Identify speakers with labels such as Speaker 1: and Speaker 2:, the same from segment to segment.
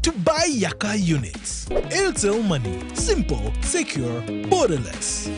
Speaker 1: to buy Yaka units. Airtel Money. Simple, secure, borderless.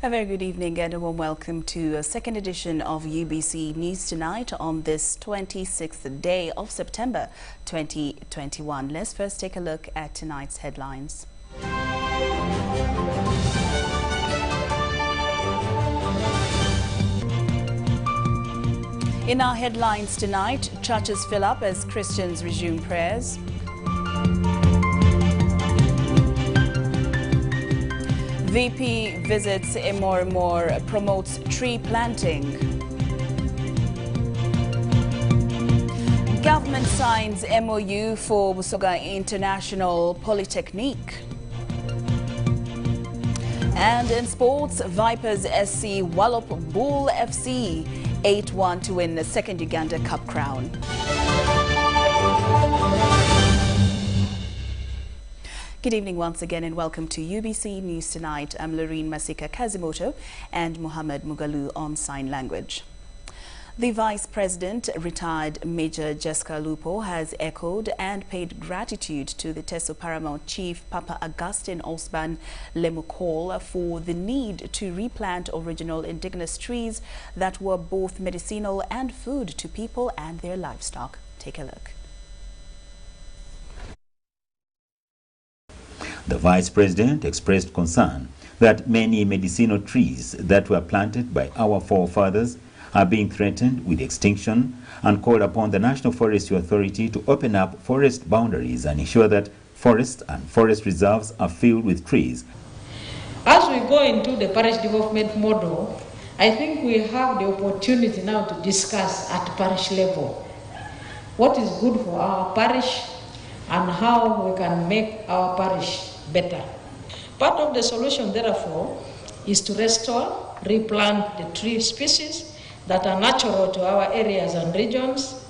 Speaker 2: A very good evening and a warm welcome to a second edition of UBC News Tonight on this 26th day of September 2021. Let's first take a look at tonight's headlines. In our headlines tonight, churches fill up as Christians resume prayers. VP visits Emor, promotes tree planting. Government signs MOU for Busoga International Polytechnic. And in sports, Vipers SC wallop Bull FC 8-1 to win the second Uganda Cup crown. Good evening once again and welcome to UBC News Tonight. I'm Lauryn Kazimoto and Muhammad Mugalu on sign language. The Vice President, retired Major Jessica Lupo, has echoed and paid gratitude to the Teso Paramount Chief Papa Augustine Osban Lemukol for the need to replant original indigenous trees that were both medicinal and food to people and their livestock. Take a look.
Speaker 3: The Vice President expressed concern that many medicinal trees that were planted by our forefathers are being threatened with extinction and called upon the National Forestry Authority to open up forest boundaries and ensure that forests and forest reserves are filled with trees.
Speaker 4: As we go into the parish development model, I think we have the opportunity now to discuss at parish level what is good for our parish and how we can make our parish better. Part of the solution, therefore, is to restore, replant the tree species that are natural to our areas and regions.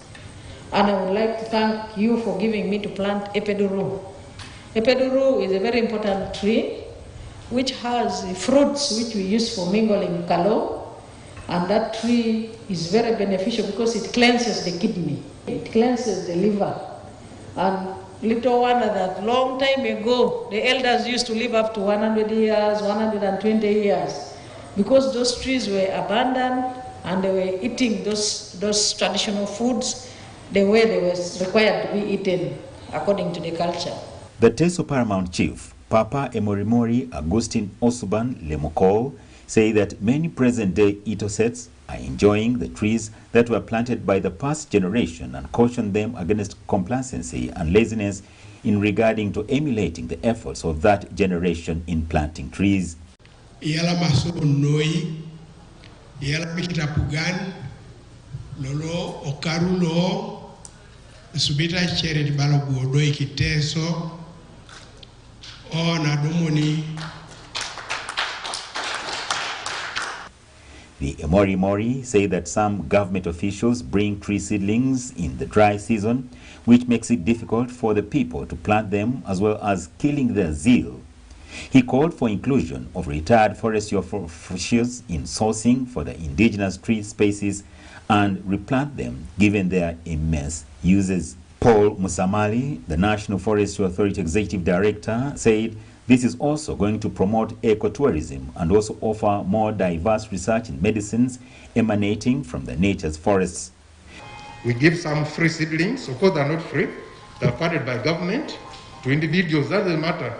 Speaker 4: And I would like to thank you for giving me to plant epeduru. Epeduru is a very important tree which has fruits which we use for mingling kalo, and that tree is very beneficial because it cleanses the kidney, it cleanses the liver. And little wonder that long time ago, the elders used to live up to 100 years, 120 years, because those trees were abandoned and they were eating those traditional foods the way they were required to be eaten according to the culture.
Speaker 3: The Teso Paramount Chief, Papa Emorimori Augustine Osban Lemukol, say that many present-day Itosets are enjoying the trees that were planted by the past generation and caution them against complacency and laziness in regarding to emulating the efforts of that generation in planting trees.
Speaker 5: Yala maso noi, yala bikita pugan, lolo okarulo, subita cheri balo buodoi kiteso, o na domoni.
Speaker 3: The Emorimori say that some government officials bring tree seedlings in the dry season, which makes it difficult for the people to plant them, as well as killing their zeal. He called for inclusion of retired forestry officials in sourcing for the indigenous tree species and replant them, given their immense uses. Paul Musamali, the National Forestry Authority Executive Director, said this is also going to promote ecotourism and also offer more diverse research in medicines emanating from the nature's forests.
Speaker 6: We give some free seedlings. Of course, they're not free. They're funded by government to individuals. That doesn't matter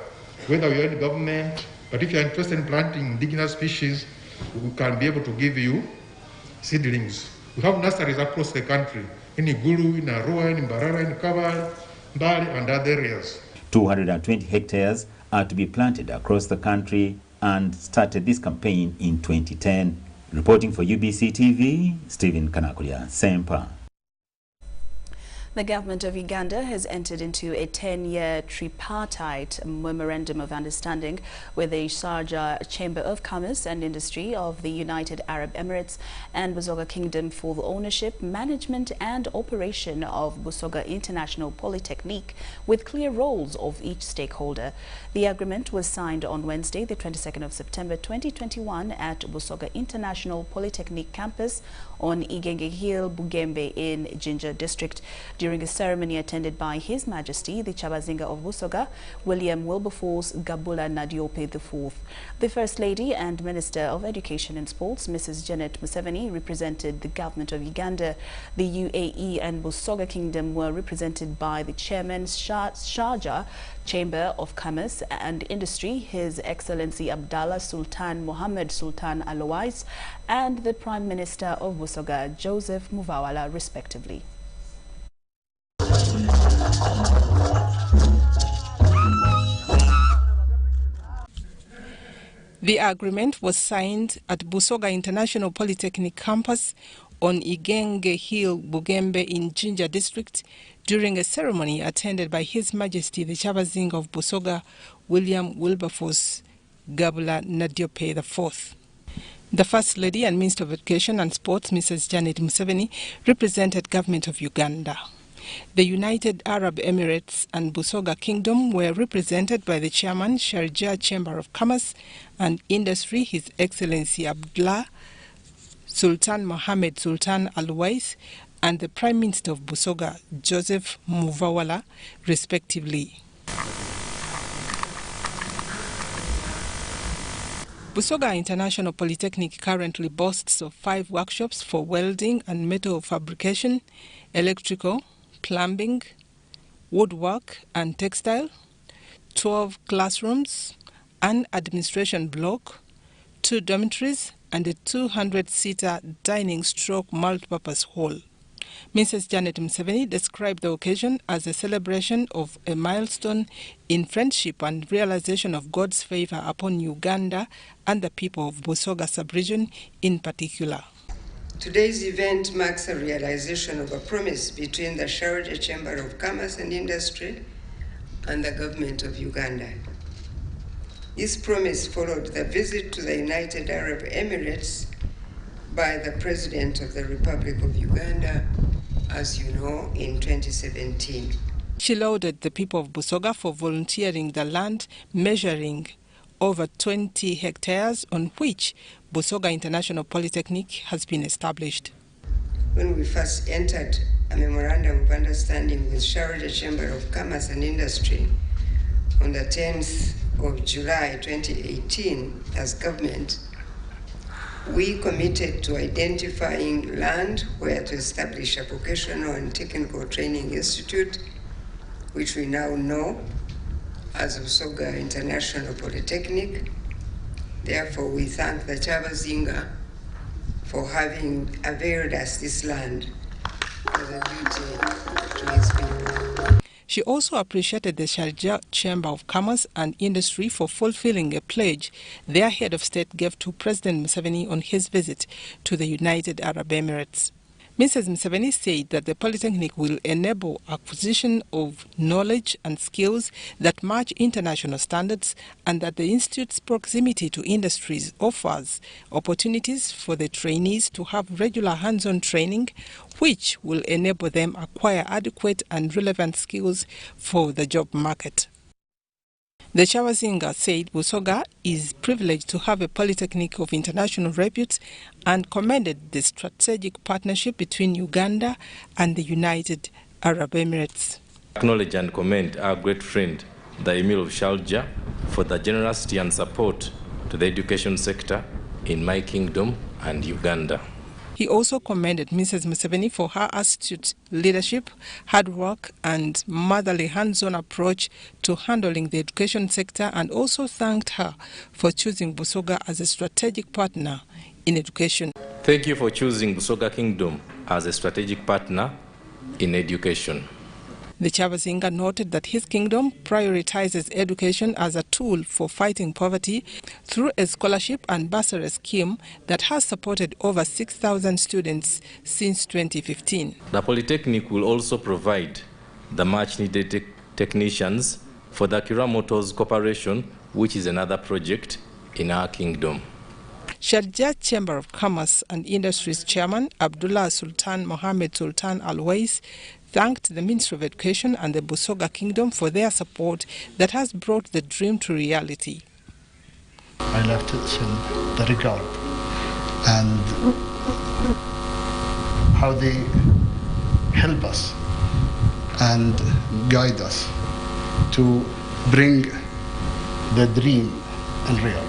Speaker 6: whether you're in government, but if you're interested in planting indigenous species, we can be able to give you seedlings. We have nurseries across the country, in Igulu, in Arua, in Mbarara, in Kabale, Mbali, and other areas.
Speaker 3: 220 hectares are to be planted across the country and started this campaign in 2010. Reporting for UBC TV, Stephen Kanakulia, Sempa.
Speaker 2: The government of Uganda has entered into a 10-year tripartite memorandum of understanding with the Sharjah Chamber of Commerce and Industry of the United Arab Emirates and Busoga Kingdom for the ownership, management and operation of Busoga International Polytechnic, with clear roles of each stakeholder. The agreement was signed on Wednesday, the 22nd of September 2021 at Busoga International Polytechnic campus on Igenge Hill, Bugembe in Jinja district. During a ceremony attended by His Majesty, the Chabazinga of Busoga, William Wilberforce Gabula Nadiope IV. The First Lady and Minister of Education and Sports, Mrs. Janet Museveni, represented the government of Uganda. The UAE and Busoga Kingdom were represented by the Chairman, Sharjah Chamber of Commerce and Industry, His Excellency Abdallah Sultan Mohammed Sultan Alowais, and the Prime Minister of Busoga, Joseph Muvawala, respectively.
Speaker 7: The agreement was signed at Busoga International Polytechnic campus on Igenge Hill, Bugembe in Jinja district during a ceremony attended by His Majesty the Chabazinga of Busoga, William Wilberforce Gabula Nadiope IV. The First Lady and Minister of Education and Sports, Mrs. Janet Museveni, represented Government of Uganda. The United Arab Emirates and Busoga Kingdom were represented by the Chairman, Sharjah Chamber of Commerce and Industry, His Excellency Abdullah Sultan Mohammed Sultan Alowais, and the Prime Minister of Busoga, Joseph Muvawala, respectively. Busoga International Polytechnic currently boasts of 5 workshops for welding and metal fabrication, electrical, plumbing, woodwork and textile, 12 classrooms, an administration block, 2 dormitories and a 200-seater dining/multipurpose hall. Mrs. Janet Museveni described the occasion as a celebration of a milestone in friendship and realization of God's favor upon Uganda and the people of Busoga sub-region in particular.
Speaker 8: Today's event marks a realization of a promise between the Sharjah Chamber of Commerce and Industry and the government of Uganda. This promise followed the visit to the United Arab Emirates by the President of the Republic of Uganda, as you know, in 2017.
Speaker 7: She lauded the people of Busoga for volunteering the land measuring over 20 hectares on which Busoga International Polytechnic has been established.
Speaker 8: When we first entered a memorandum of understanding with Sharjah Chamber of Commerce and Industry on the 10th of July 2018 as government, we committed to identifying land where to establish a vocational and technical training institute, which we now know as Busoga International Polytechnic. Therefore, we thank the Chabazinga for having availed us this land as a duty to his people.
Speaker 7: She also appreciated the Sharjah Chamber of Commerce and Industry for fulfilling a pledge their head of state gave to President Museveni on his visit to the United Arab Emirates. Mrs. Museveni said that the Polytechnic will enable acquisition of knowledge and skills that match international standards, and that the Institute's proximity to industries offers opportunities for the trainees to have regular hands-on training, which will enable them acquire adequate and relevant skills for the job market. The Chabazinga said Busoga is privileged to have a polytechnic of international repute and commended the strategic partnership between Uganda and the United Arab Emirates.
Speaker 9: Acknowledge and commend our great friend, the Emir of Sharjah, for the generosity and support to the education sector in my kingdom and Uganda.
Speaker 7: He also commended Mrs. Museveni for her astute leadership, hard work, and motherly hands-on approach to handling the education sector, and also thanked her for choosing Busoga as a strategic partner in education.
Speaker 9: Thank you for choosing Busoga Kingdom as a strategic partner in education.
Speaker 7: The Chabazinga noted that his kingdom prioritizes education as a tool for fighting poverty through a scholarship and bursary scheme that has supported over 6,000 students since 2015.
Speaker 9: The Polytechnic will also provide the much-needed technicians for the Kira Motors Corporation, which is another project in our kingdom.
Speaker 7: Sharjah Chamber of Commerce and Industries Chairman Abdullah Sultan Mohammed Sultan Al-Wais thanked the Ministry of Education and the Busoga Kingdom for their support that has brought the dream to reality.
Speaker 10: I left it in the regard and how they help us and guide us to bring the dream in real.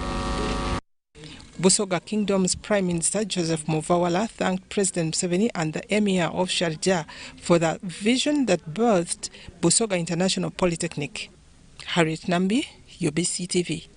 Speaker 7: Busoga Kingdom's Prime Minister Joseph Muvawala thanked President Museveni and the Emir of Sharjah for the vision that birthed Busoga International Polytechnic. Harriet Nambi, UBC TV.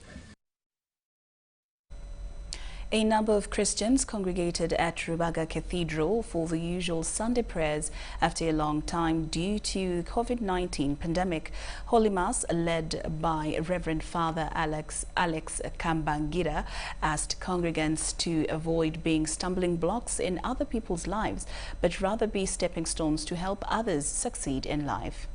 Speaker 2: A number of Christians congregated at Rubaga Cathedral for the usual Sunday prayers after a long time due to the COVID-19 pandemic. Holy Mass, led by Reverend Father Alex Kambangira, asked congregants to avoid being stumbling blocks in other people's lives, but rather be stepping stones to help others succeed in life.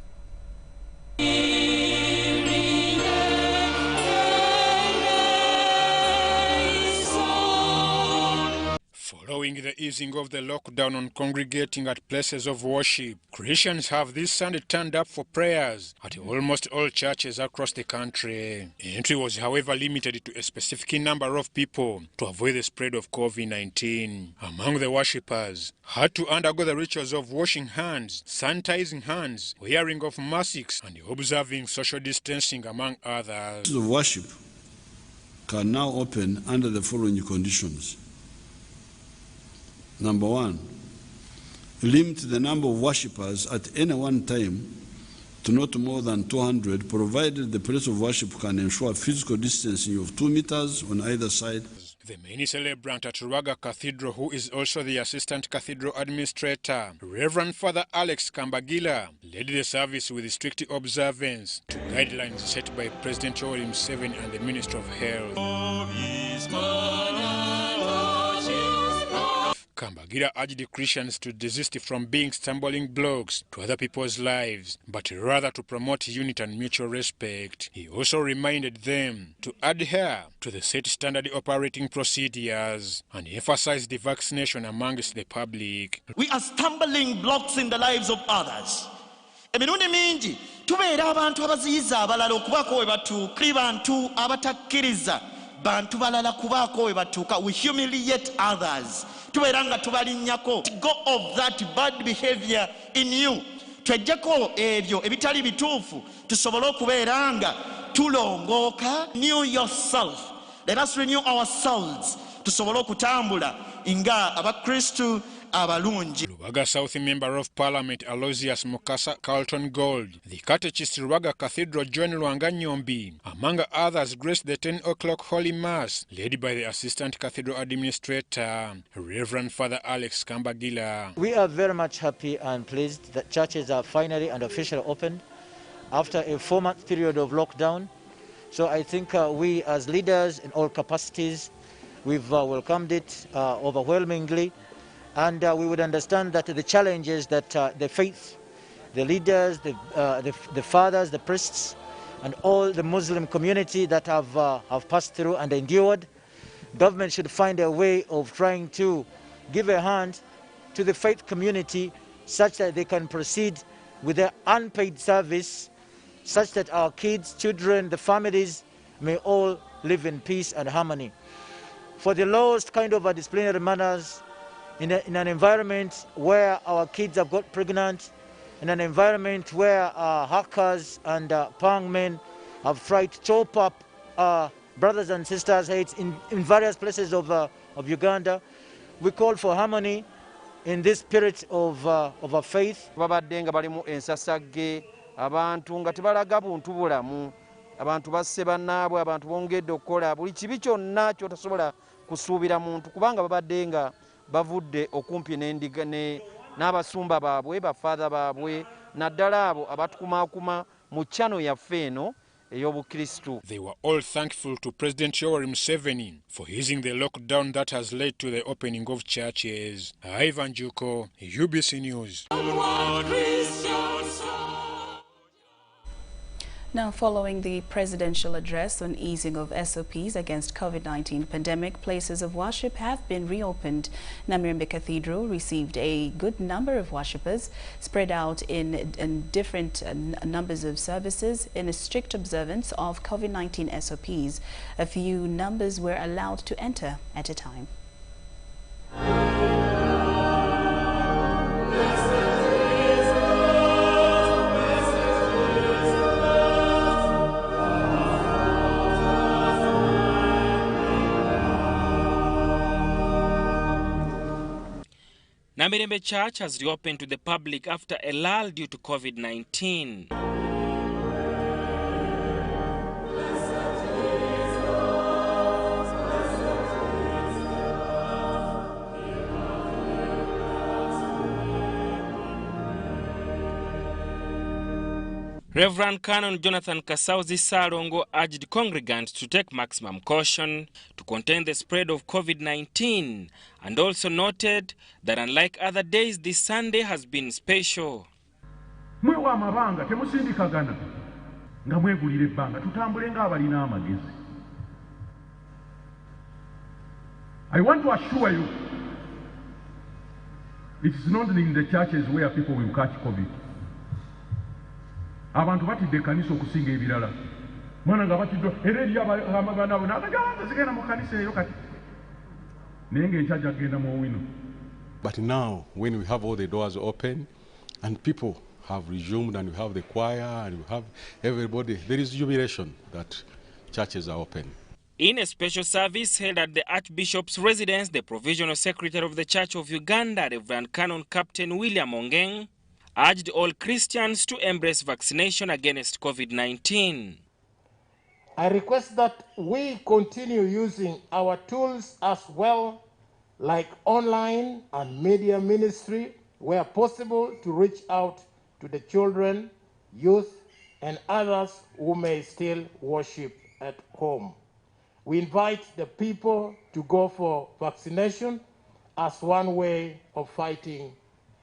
Speaker 11: Following the easing of the lockdown on congregating at places of worship, Christians have this Sunday turned up for prayers at almost all churches across the country. Entry was, however, limited to a specific number of people to avoid the spread of COVID-19. Among the worshippers had to undergo the rituals of washing hands, sanitizing hands, wearing of masks, and observing social distancing, among others.
Speaker 12: The worship can now open under the following conditions. Number one, limit the number of worshippers at any one time to not more than 200, provided the place of worship can ensure physical distancing of 2 meters on either side.
Speaker 11: The main celebrant at Rubaga Cathedral, who is also the Assistant Cathedral Administrator, Reverend Father Alex Kambagila, led the service with strict observance to guidelines set by President Lauryn Kazimoto and the Minister of Health. Kambagira urged Christians to desist from being stumbling blocks to other people's lives, but rather to promote unity and mutual respect. He also reminded them to adhere to the set standard operating procedures and emphasized the vaccination amongst the public.
Speaker 13: We are stumbling blocks in the lives of others. Emirundi mingi tubeera abantu abaziyiza abalala okubaako we batuuka bantu abatakkiriza bantu balala kubaako we batuuka. We humiliate others. Tuberanga tubalinnyako. Go of that bad behavior in you. Twejjeko ebyo ebitali bituufu tusobole okubeeranga tulongooka. Renew yourself. Let us renew ourselves. Tusobole okutambula nga abakristu abalungi.
Speaker 11: Rubaga South Member of Parliament Aloysius Mukasa Carlton Gold, the Catechist Rubaga Cathedral John Lwanganyombi, among others, graced the 10 o'clock Holy Mass, led by the Assistant Cathedral Administrator, Reverend Father Alex Kambagila.
Speaker 14: We are very much happy and pleased that churches are finally and officially opened after a 4-month period of lockdown. So I think we as leaders in all capacities, we've welcomed it overwhelmingly. And we would understand that the challenges that the faith, the leaders, the fathers, the priests, and all the Muslim community that have passed through and endured, government should find a way of trying to give a hand to the faith community such that they can proceed with their unpaid service, such that our kids, children, the families may all live in peace and harmony. For the lowest kind of disciplinary manners, in an environment where our kids have got pregnant in an environment where hackers and pangmen have tried to chop up brothers and sisters' heads in various places of Uganda. We call for harmony in this spirit of a faith.
Speaker 15: Babadde nga balimu ensasagge abantu nga tebalaga buntu bulamu abantu basse bannaabwe abantu bongedde okukola buli kibi kyonna kyotasobola kusuubira muntu kubanga babadde nga bavudde okumpi n'endiga n'abasumba baabwe bafaatha baabwe naddala abo abatukumaakuma mu channel yaffe eno ey'obukristu.
Speaker 11: They were all thankful to President Yoweri Museveni for easing the lockdown that has led to the opening of churches. Ivan Juko, UBC News.
Speaker 2: Now, following the presidential address on easing of SOPs against COVID-19 pandemic, places of worship have been reopened. Namirembe Cathedral received a good number of worshippers spread out in different numbers of services in a strict observance of COVID-19 SOPs. A few numbers were allowed to enter at a time.
Speaker 16: Namirembe Church has reopened to the public after a lull due to COVID-19. Reverend Canon Jonathan Kasauzi Salongo urged congregants to take maximum caution to contain the spread of COVID-19 and also noted that unlike other days, this Sunday has been special.
Speaker 17: Mwewa amabanga temusindikagana nga mwegulira ebbanga tutambule ng'abalina amagezi. I want to assure you it is not in the churches where people will catch COVID. Abantu batidde kanisa okusinga ebirala. Mwana nga batidde era eri amagana abo n'agawanza zigenda mu kanisa eyo kati. Naye ng'enkyaja agenda mu owino.
Speaker 18: But now, when we have all the doors open and people have resumed and we have the choir and we have everybody, there is jubilation that churches are open.
Speaker 16: In a special service held at the Archbishop's residence, the Provisional Secretary of the Church of Uganda, Reverend Canon Captain William Ongeng, urged all Christians to embrace vaccination against COVID-19.
Speaker 19: I request that we continue using our tools as well, like online and media ministry, where possible, to reach out to the children, youth, and others who may still worship at home. We invite the people to go for vaccination as one way of fighting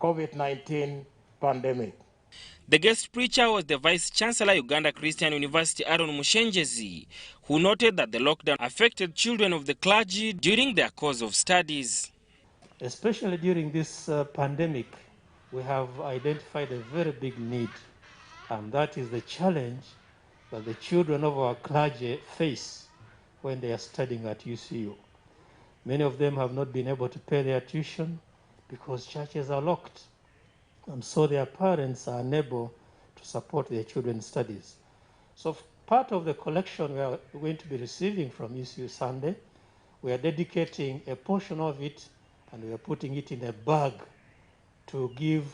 Speaker 19: COVID-19 pandemic.
Speaker 16: The guest preacher was the Vice-Chancellor, Uganda Christian University, Aaron Mushenjezi, who noted that the lockdown affected children of the clergy during their course of studies.
Speaker 20: Especially during this pandemic, we have identified a very big need, and that is the challenge that the children of our clergy face when they are studying at UCU. Many of them have not been able to pay their tuition because churches are locked. And so their parents are unable to support their children's studies. So part of the collection we are going to be receiving from UCU Sunday, we are dedicating a portion of it and we are putting it in a bag to give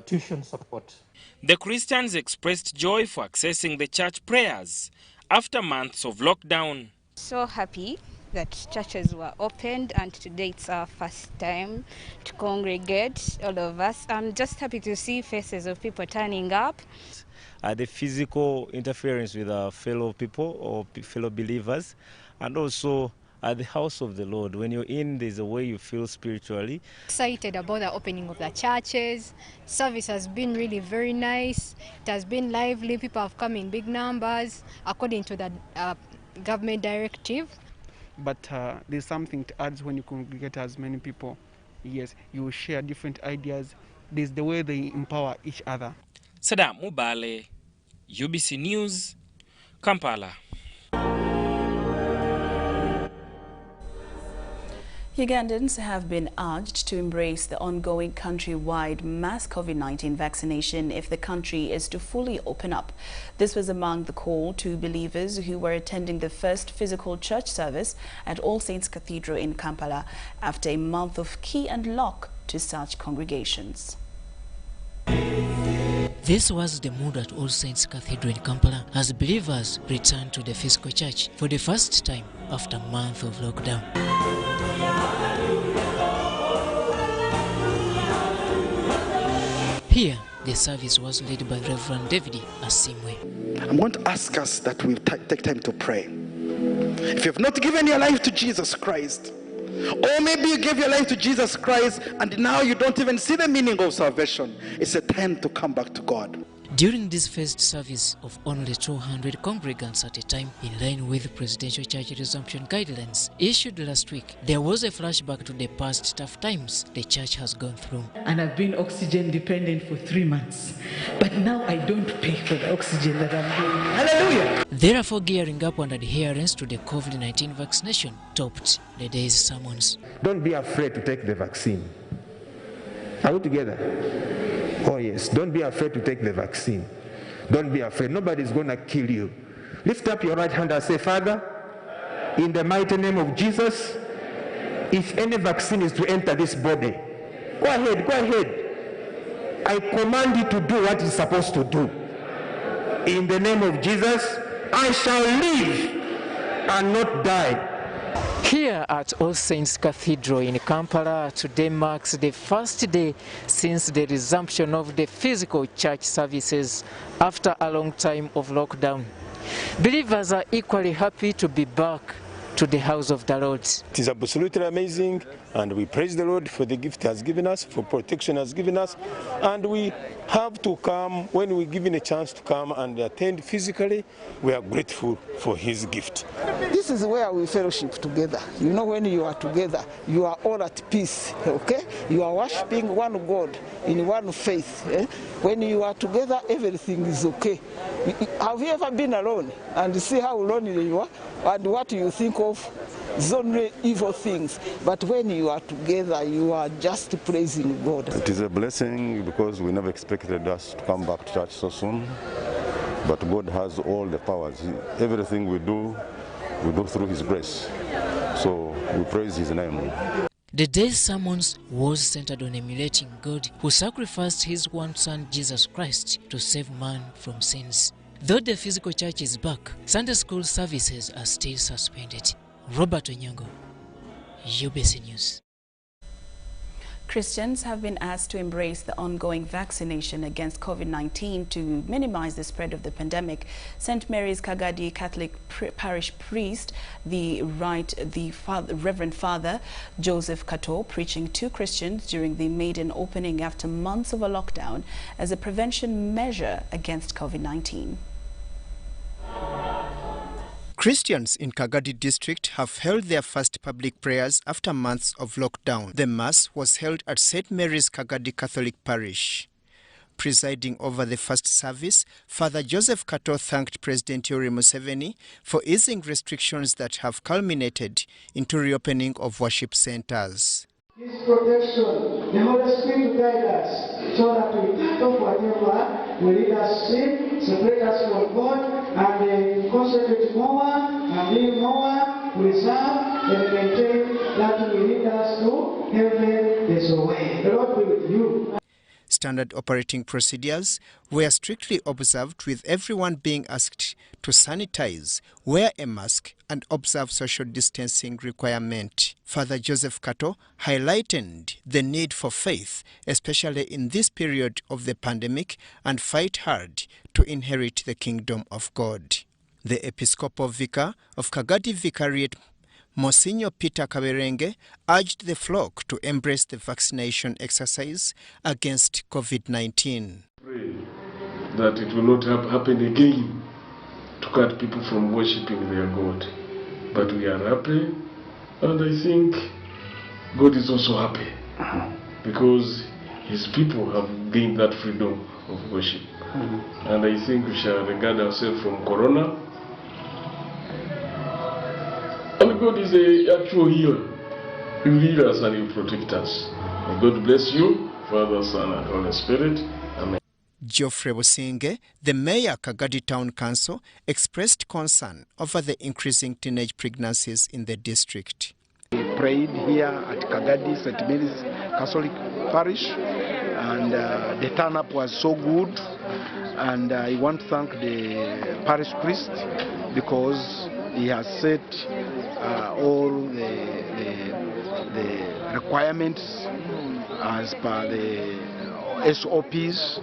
Speaker 20: tuition support.
Speaker 16: The Christians expressed joy for accessing the church prayers after months of lockdown.
Speaker 21: So happy that churches were opened, and today it's our first time to congregate, all of us. I'm just happy to see faces of people turning up.
Speaker 22: The physical interference with our fellow people or fellow believers, and also at the house of the Lord. When you're in, there's a way you feel spiritually.
Speaker 23: Excited about the opening of the churches. Service has been really very nice. It has been lively. People have come in big numbers according to the government directive.
Speaker 24: But there's something to add when you congregate as many people. Yes, you share different ideas. There's the way they empower each other.
Speaker 16: Sadam Mubale, UBC News, Kampala.
Speaker 2: Ugandans have been urged to embrace the ongoing countrywide mass COVID-19 vaccination if the country is to fully open up. This was among the call to believers who were attending the first physical church service at All Saints Cathedral in Kampala after a month of key and lock to such congregations.
Speaker 1: This was the mood at All Saints Cathedral in Kampala as believers returned to the physical church for the first time after a month of lockdown. Here, the service was led by Reverend David Asimwe.
Speaker 4: I'm going to ask us that we take time to pray. If you have not given your life to Jesus Christ, or maybe you gave your life to Jesus Christ and now you don't even see the meaning of salvation, it's a time to come back to God.
Speaker 1: During this first service of only 200 congregants at a time, in line with presidential church resumption guidelines issued last week, there was a flashback to the past tough times the church has gone through.
Speaker 5: And I've been oxygen dependent for 3 months, but now I don't pay for the oxygen that I'm doing. Hallelujah!
Speaker 1: Therefore, gearing up and adherence to the COVID-19 vaccination topped the day's sermons.
Speaker 6: Don't be afraid to take the vaccine. Are we together? Oh yes, don't be afraid to take the vaccine. Don't be afraid. Nobody's going to kill you. Lift up your right hand and say, Father, in the mighty name of Jesus, if any vaccine is to enter this body, go ahead, go ahead. I command you to do what it's supposed to do. In the name of Jesus, I shall live and not die.
Speaker 1: Here at All Saints Cathedral in Kampala, today marks the first day since the resumption of the physical church services after a long time of lockdown. Believers are equally happy to be back to the house of the Lord.
Speaker 6: It is absolutely amazing, and we praise the Lord for the gift He has given us, for protection He has given us, and we have to come when we're given a chance to come and attend physically. We are grateful for His gift.
Speaker 25: This is where we fellowship together. You know, when you are together, you are all at peace, okay? You are worshiping one God in one faith. Eh? When you are together, everything is okay. Have you ever been alone and see how lonely you are and what you think of? It's only evil things. But when you are together, you are just praising God.
Speaker 26: It is a blessing because we never expected us to come back to church so soon. But God has all the powers. Everything we do through His grace. So we praise His name.
Speaker 1: The day's sermons was centered on emulating God who sacrificed His one Son, Jesus Christ, to save man from sins. Though the physical church is back, Sunday school services are still suspended. Robert Onyango, UBC News.
Speaker 2: Christians have been asked to embrace the ongoing vaccination against COVID-19 to minimize the spread of the pandemic. St. Mary's Kagadi Catholic Parish Priest, the Reverend Father Joseph Kato, preaching to Christians during the maiden opening after months of a lockdown as a prevention measure against COVID-19.
Speaker 27: Christians in Kagadi district have held their first public prayers after months of lockdown. The Mass was held at St. Mary's Kagadi Catholic Parish. Presiding over the first service, Father Joseph Kato thanked President Yoweri Museveni for easing restrictions that have culminated into reopening of worship centers.
Speaker 28: His protection, the Holy Spirit will guide us so that we cut off whatever will lead us to sin, separate us from God, and concentrate more and live more, preserve and maintain that will lead us to heaven. There's a way. The Lord be with you.
Speaker 27: Standard operating procedures were strictly observed, with everyone being asked to sanitize, wear a mask and observe social distancing requirement. Father Joseph Kato highlighted the need for faith, especially in this period of the pandemic, and fight hard to inherit the kingdom of God. The Episcopal Vicar of Kagadi Vicariate, Monsignor Peter Kaberenge, urged the flock to embrace the vaccination exercise against COVID-19.
Speaker 29: Pray that it will not happen again to cut people from worshipping their God. But we are happy, and I think God is also happy because His people have gained that freedom of worship. And I think we shall regard ourselves from Corona. And God is the actual healer. You lead us and you protect us. May God bless you, Father, Son, and Holy Spirit. Amen.
Speaker 27: Geoffrey Businge, the mayor Kagadi Town Council, expressed concern over the increasing teenage pregnancies in the district.
Speaker 3: We prayed here at Kagadi St. Mary's Catholic Parish, and the turn-up was so good. And I want to thank the parish priest because he has set all the requirements as per the SOPs.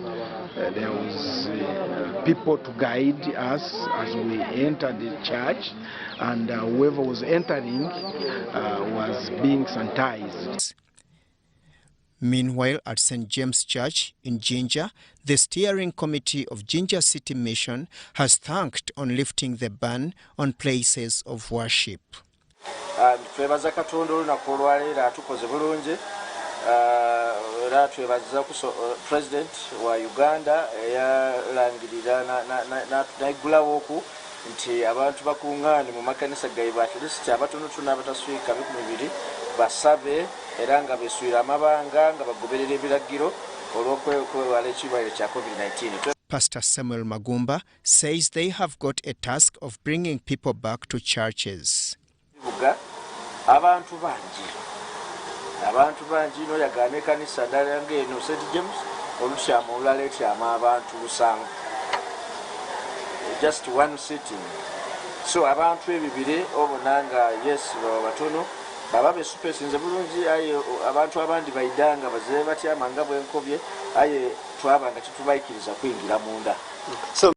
Speaker 3: There was people to guide us as we entered the church, and whoever was entering was being sanitized.
Speaker 27: Meanwhile, at St. James Church in Jinja, the steering committee of Jinja City Mission has thanked on lifting the ban on places of worship.
Speaker 7: Twebaza Katonda olunaku olwaleero atukoze bulungi. Era twebaza President wa Uganda eyalangirira n'aggulawo oku nti abantu bakungaane mu makanisa gaibwe at least abatonotono abataswika 200 basabe era nga besuira amabanga nga bagoberera ebiragiro olw'okwewala ekirwadde kya COVID-19.
Speaker 27: Pastor Samuel Magumba says they have got a task of bringing people back to churches.
Speaker 7: Abantu bangi noyagaana ekanisa ddala ng'eno St. James olukyama olwaleetyama abantu 7 just one sitting. So abantu ebibire obona nga yes batono baba besupesinze bulungi aye abantu abandi baidanga bazee batyama nga bwenkobye aye twabanga tetubaikiriza kwingira munda. So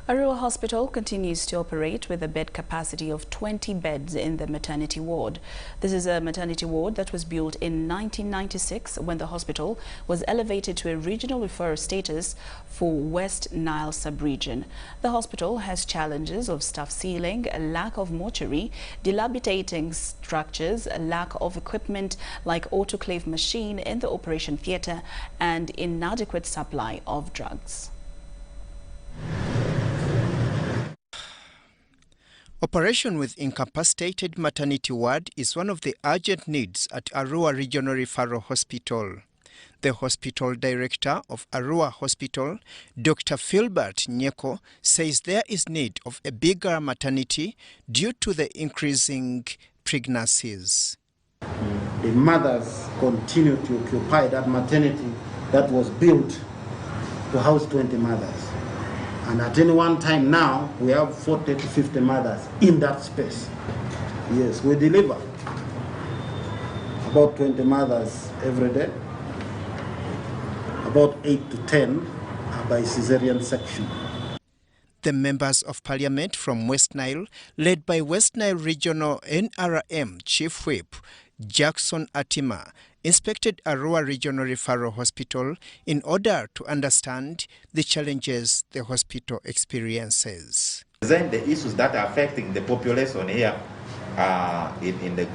Speaker 2: Arua Hospital continues to operate with a bed capacity of 20 beds in the maternity ward. This is a maternity ward that was built in 1996 when the hospital was elevated to a regional referral status for West Nile sub-region. The hospital has challenges of staff ceiling, a lack of mortuary, dilapidating structures, a lack of equipment like autoclave machine in the operation theatre, and inadequate supply of drugs.
Speaker 27: Operation with incapacitated maternity ward is one of the urgent needs at Arua Regional Referral Hospital. The hospital director of Arua Hospital, Dr. Philbert Nyeko, says there is need of a bigger maternity due to the increasing pregnancies.
Speaker 8: The mothers continue to occupy that maternity that was built to house 20 mothers. And at any one time now, we have 40 to 50 mothers in that space. Yes, we deliver about 20 mothers every day. About 8 to 10 are by cesarean section.
Speaker 27: The members of parliament from West Nile, led by West Nile Regional NRM Chief Whip Jackson Atima, inspected Arua Regional Referral Hospital in order to understand the challenges the hospital experiences.
Speaker 9: The issues that are affecting the population here in the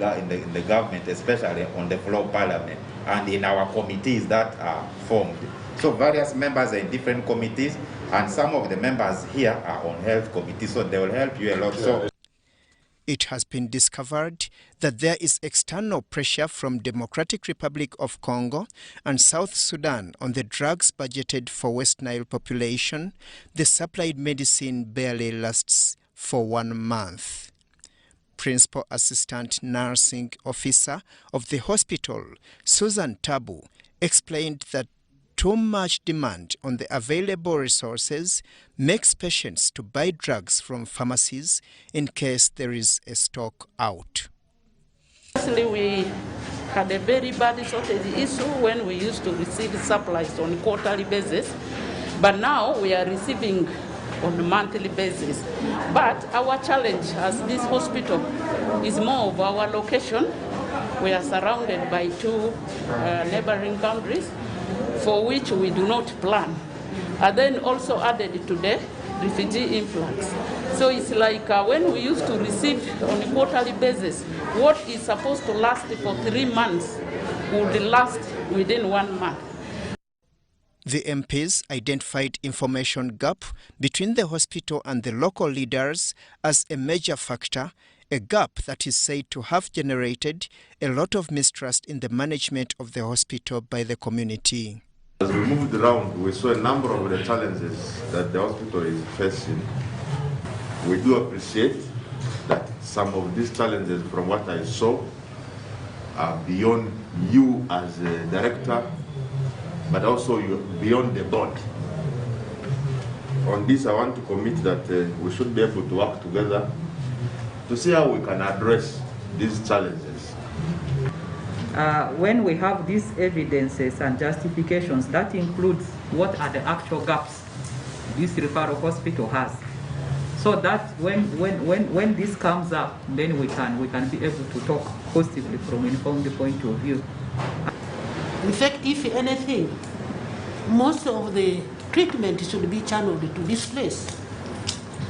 Speaker 9: government, especially on the floor of parliament and in our committees that are formed. So various members are in different committees, and some of the members here are on health committees, so they will help you a lot. So
Speaker 27: it has been discovered that there is external pressure from Democratic Republic of Congo and South Sudan on the drugs budgeted for West Nile population. The supplied medicine barely lasts for 1 month. Principal Assistant Nursing Officer of the hospital, Susan Tabu, explained that too much demand on the available resources makes patients to buy drugs from pharmacies in case there is a stock out.
Speaker 10: Actually, we had a very bad shortage issue when we used to receive supplies on quarterly basis, but now we are receiving on a monthly basis. But our challenge as this hospital is more of our location. We are surrounded by 2 neighboring countries, for which we do not plan. And then also added to the refugee influx. So it's like when we used to receive on a quarterly basis, what is supposed to last for 3 months would last within 1 month.
Speaker 27: The MPs identified information gap between the hospital and the local leaders as a major factor, a gap that is said to have generated a lot of mistrust in the management of the hospital by the community.
Speaker 11: As we moved around, we saw a number of the challenges that the hospital is facing. We do appreciate that some of these challenges, from what I saw, are beyond you as a director, but also beyond the board. On this, I want to commit that we should be able to work together to see how we can address these challenges.
Speaker 12: When we have these evidences and justifications, that includes what are the actual gaps this referral hospital has. So that when this comes up, then we can be able to talk positively from an informed point of view.
Speaker 13: In fact, if anything, most of the treatment should be channeled to this place,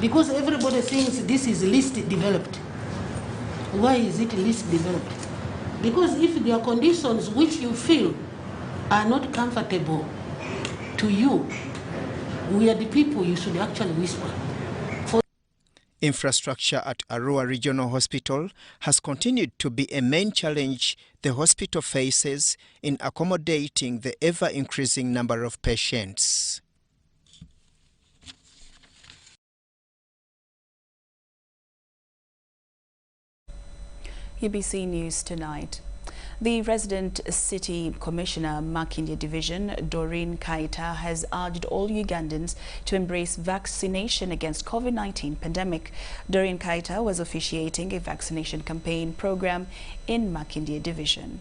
Speaker 13: because everybody thinks this is least developed. Why is it least developed? Because if there are conditions which you feel are not comfortable to you, we are the people you should actually whisper.
Speaker 27: Infrastructure at Arua Regional Hospital has continued to be a main challenge the hospital faces in accommodating the ever-increasing number of patients.
Speaker 2: UBC News Tonight. The resident city commissioner, Makindye Division, Lauryn Kazimoto, has urged all Ugandans to embrace vaccination against COVID-19 pandemic. Lauryn Kazimoto was officiating a vaccination campaign program in Makindye Division.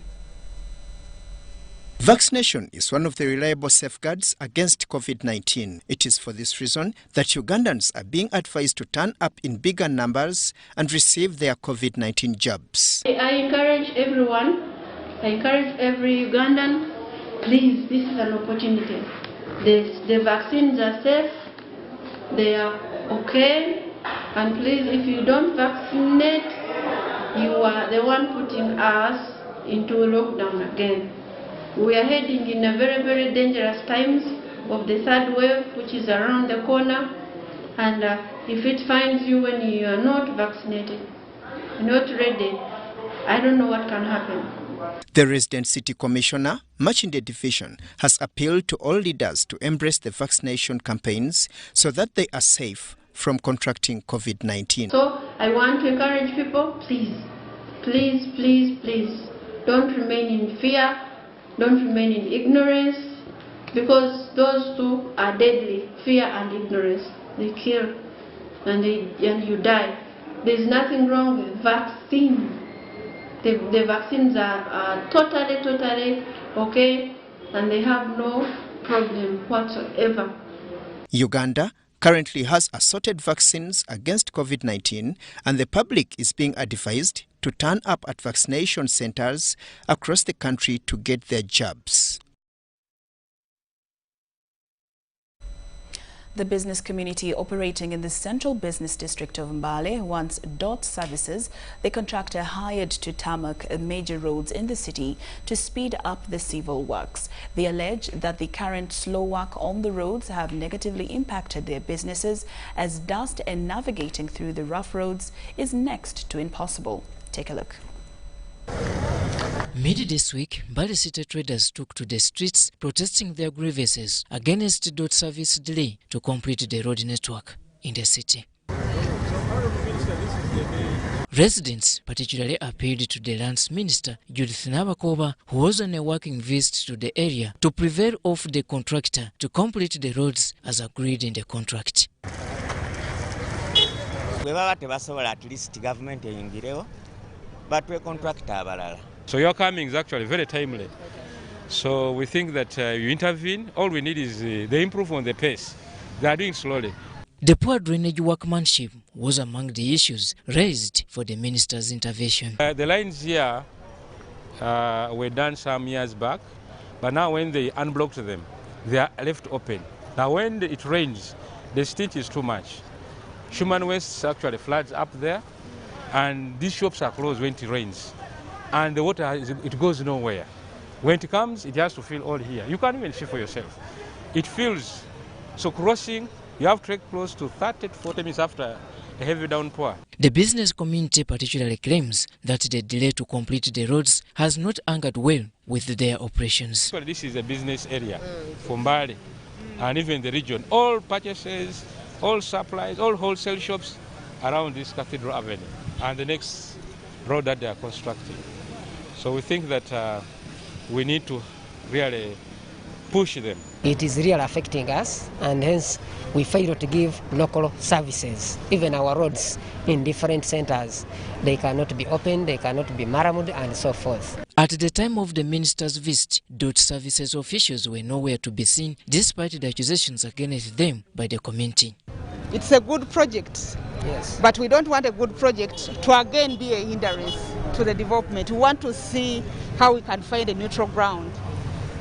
Speaker 27: Vaccination is one of the reliable safeguards against COVID-19. It is for this reason that Ugandans are being advised to turn up in bigger numbers and receive their COVID-19 jabs.
Speaker 14: I encourage everyone, I encourage every Ugandan, please, this is an opportunity. The vaccines are safe, they are okay, and please, if you don't vaccinate, you are the one putting us into lockdown again. We are heading in a very, very dangerous times of the third wave, which is around the corner. And if it finds you when you are not vaccinated, not ready, I don't know what can happen.
Speaker 27: The resident city commissioner, Makindye Division, has appealed to all leaders to embrace the vaccination campaigns so that they are safe from contracting COVID-19.
Speaker 14: So I want to encourage people, please, please, please, please, don't remain in fear. Don't remain in ignorance, because those two are deadly, fear and ignorance. They kill and you die. There's nothing wrong with vaccine. The vaccines are totally okay, and they have no problem whatsoever.
Speaker 27: Uganda currently has assorted vaccines against COVID-19, and the public is being advised to turn up at vaccination centers across the country to get their jabs.
Speaker 2: The business community operating in the central business district of Mbale wants DOT services. The contractor hired to tarmac major roads in the city to speed up the civil works. They allege that the current slow work on the roads have negatively impacted their businesses, as dust and navigating through the rough roads is next to impossible. Take a look.
Speaker 1: Mid this week, Mbale City traders took to the streets protesting their grievances against DOT service delay to complete the road network in the city. Residents particularly appealed to the Lands Minister, Judith Nabakoba, who was on a working visit to the area, to prevail off the contractor to complete the roads as agreed in the contract.
Speaker 15: At least government but we contract abalala.
Speaker 17: So your coming is actually very timely. So we think that you intervene. All we need is they improve on the pace. They are doing slowly.
Speaker 1: The poor drainage workmanship was among the issues raised for the minister's intervention.
Speaker 17: The lines here were done some years back, but now when they unblocked them, they are left open. Now when it rains, the stint is too much. Human waste actually floods up there, and these shops are closed when it rains. And the water, it goes nowhere. When it comes, it has to fill all here. You can't even see for yourself. it fills. So crossing, you have to trek close to 30 to 40 minutes after a heavy downpour.
Speaker 1: The business community particularly claims that the delay to complete the roads has not anchored well with their operations.
Speaker 17: So this is a business area for Mbale and even the region. All purchases, all supplies, all wholesale shops around this Cathedral Avenue and the next road that they are constructing. So we think that we need to really push them.
Speaker 4: It is really affecting us, and hence we fail to give local services. Even our roads in different centers, they cannot be opened, they cannot be maramued, and so forth.
Speaker 1: At the time of the minister's visit, DOT services officials were nowhere to be seen, despite the accusations against them by the community.
Speaker 16: It's a good project, yes, but we don't want a good project to again be a hindrance to the development. We want to see how we can find a neutral ground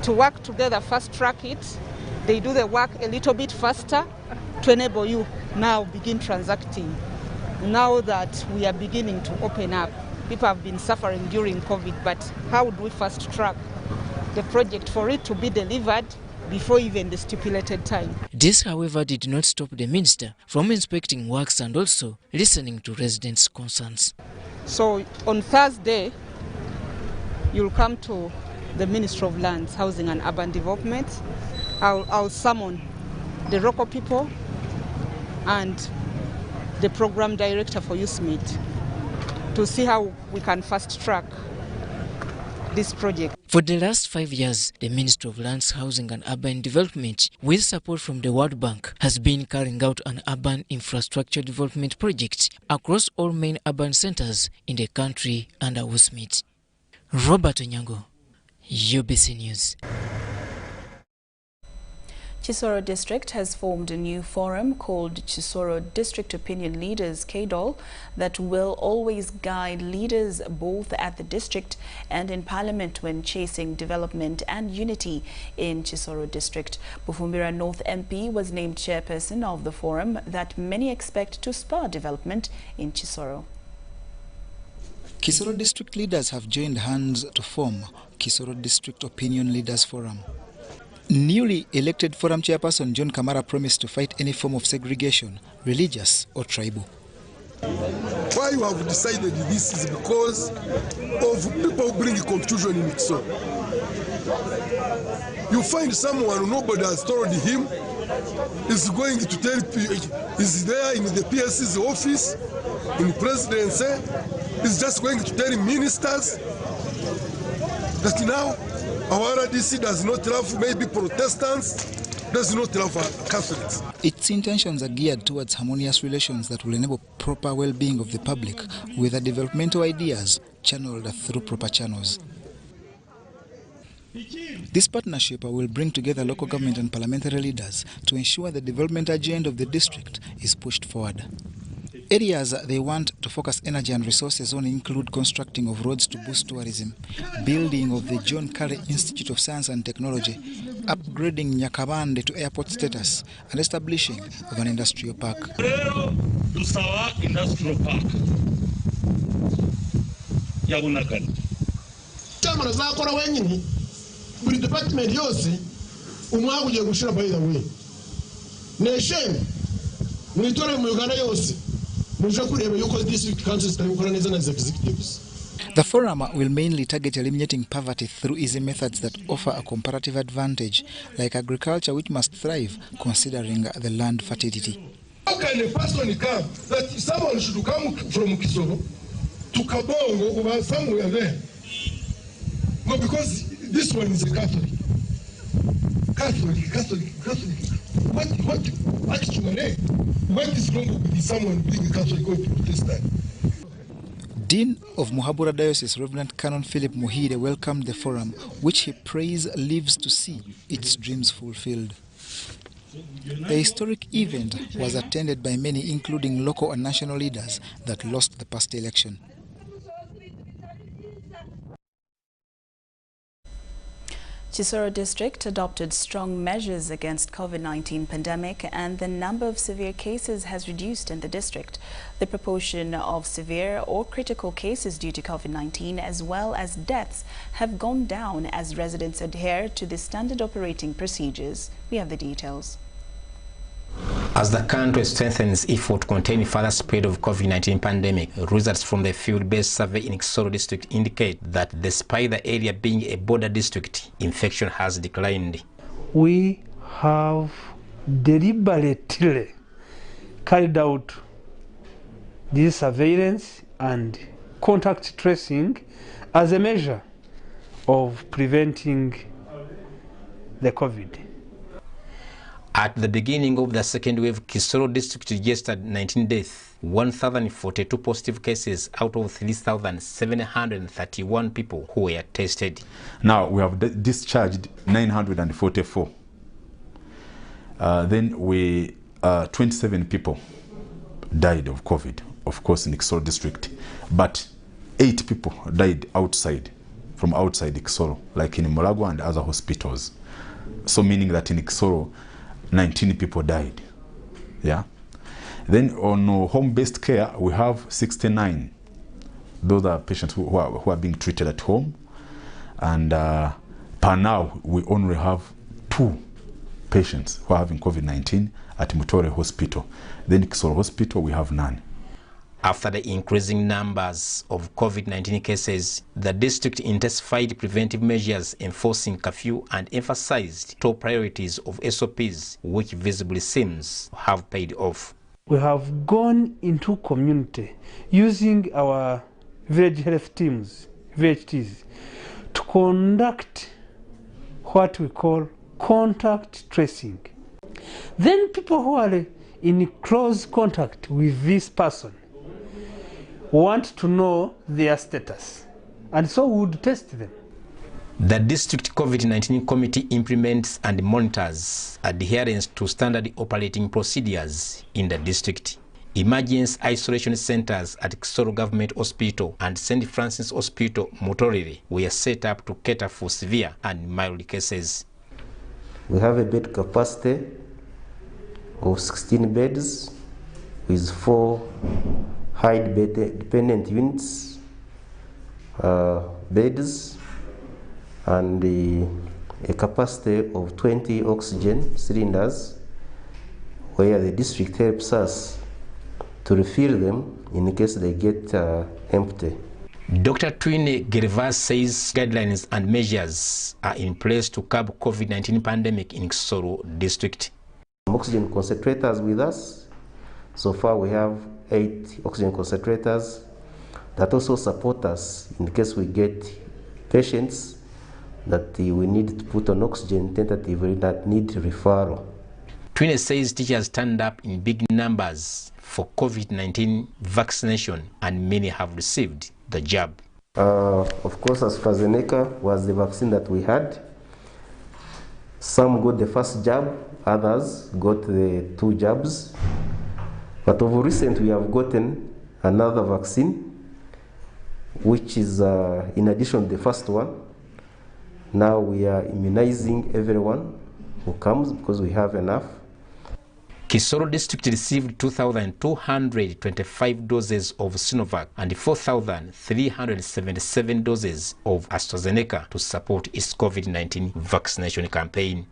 Speaker 16: to work together, fast track it. They do the work a little bit faster to enable you now begin transacting. Now that we are beginning to open up, people have been suffering during COVID, but how do we fast track the project for it to be delivered before even the stipulated time?
Speaker 1: This, however, did not stop the minister from inspecting works and also listening to residents' concerns.
Speaker 16: So on Thursday, you'll come to the Ministry of Lands, Housing and Urban Development. I'll summon the local people and the program director for USMIT to see how we can fast track this project.
Speaker 1: For the last 5 years, the Ministry of Lands, Housing and Urban Development, with support from the World Bank, has been carrying out an urban infrastructure development project across all main urban centers in the country under USMIT. Robert Onyango, UBC News.
Speaker 2: KISORO District has formed a new forum called KISORO District Opinion Leaders KDOL that will always guide leaders both at the district and in Parliament when chasing development and unity in KISORO District. Bufumbira North MP was named chairperson of the forum that many expect to spur development in KISORO.
Speaker 18: KISORO District leaders have joined hands to form KISORO District Opinion Leaders Forum. Newly elected forum chairperson John Kamara promised to fight any form of segregation, religious or tribal.
Speaker 19: Why you have decided this is because of people bringing confusion in KISORO. You find someone nobody has told him is going to tell is there in the PSC's office, in the presidency, is just going to tell ministers that now our RDC does not love maybe Protestants, does not love Catholics.
Speaker 18: Its intentions are geared towards harmonious relations that will enable proper well-being of the public with the developmental ideas channeled through proper channels. This partnership will bring together local government and parliamentary leaders to ensure the development agenda of the district is pushed forward. Areas they want to focus energy and resources on include constructing of roads to boost tourism, building of the John Curry Institute of Science and Technology, upgrading Nyakabande to airport status, and establishing of an industrial park.
Speaker 20: Industrial park. Buri department yose umwaga ugiye gushira by the way nation mwitore mu Uganda yose muje kureba yuko district councils zikora neza na executives.
Speaker 18: The forum will mainly target eliminating poverty through easy methods that offer a comparative advantage, like agriculture, which must thrive considering the land fertility.
Speaker 20: How can a person come that someone should come from KISORO to Kabongo or somewhere there? No, because this one is a Catholic. Catholic. What actually? What is wrong with someone being a Catholic or Protestant?
Speaker 18: Dean of Muhabura Diocese, Reverend Canon Philip Muhire, welcomed the forum, which he prays lives to see its dreams fulfilled. The historic event was attended by many, including local and national leaders that lost the past election.
Speaker 2: KISORO district adopted strong measures against COVID-19 pandemic, and the number of severe cases has reduced in the district. The proportion of severe or critical cases due to COVID-19 as well as deaths have gone down as residents adhere to the standard operating procedures. We have the details.
Speaker 5: As the country strengthens effort to contain further spread of COVID-19 pandemic, results from the field-based survey in KISORO district indicate that despite the area being a border district, infection has declined.
Speaker 6: We have deliberately carried out this surveillance and contact tracing as a measure of preventing the COVID.
Speaker 5: At the beginning of the second wave, KISORO district registered 19 deaths, 1,042 positive cases out of 3,731 people who were tested.
Speaker 21: Now we have discharged 944. Then 27 people died of COVID, of course, in KISORO district, but 8 people died from outside KISORO, like in Mulago and other hospitals. So meaning that in KISORO, 19 people died. Yeah. Then on home-based care, we have 69. Those are patients who are being treated at home. And per now, we only have 2 patients who are having COVID-19 at Mutore Hospital. Then KISORO Hospital, we have none.
Speaker 5: After the increasing numbers of COVID-19 cases, the district intensified preventive measures, enforcing curfew and emphasized top priorities of SOPs, which visibly seems to have paid off.
Speaker 6: We have gone into community using our village health teams, VHTs, to conduct what we call contact tracing. Then people who are in close contact with this person want to know their status, and so we would test them.
Speaker 5: The district COVID-19 committee implements and monitors adherence to standard operating procedures in the district. Emergency isolation centers at KISORO Government Hospital and St. Francis Hospital, Mutorere, were set up to cater for severe and mild cases.
Speaker 22: We have a bed capacity of 16 beds with 4 height-dependent units, beds, and a capacity of 20 oxygen cylinders, where the district helps us to refill them in case they get empty.
Speaker 5: Dr. Twine Gervas says guidelines and measures are in place to curb COVID-19 pandemic in KISORO district.
Speaker 22: Oxygen concentrators with us. So far we have 8 oxygen concentrators that also support us in case we get patients that we need to put on oxygen tentatively that need referral.
Speaker 5: Twine says teachers turned up in big numbers for COVID-19 vaccination, and many have received the jab.
Speaker 22: Of course, AstraZeneca was the vaccine that we had. Some got the first jab, others got the 2 jabs. But of recent, we have gotten another vaccine, which is in addition to the first one. Now we are immunizing everyone who comes because we have enough.
Speaker 5: KISORO district received 2,225 doses of Sinovac and 4,377 doses of AstraZeneca to support its COVID-19 vaccination campaign.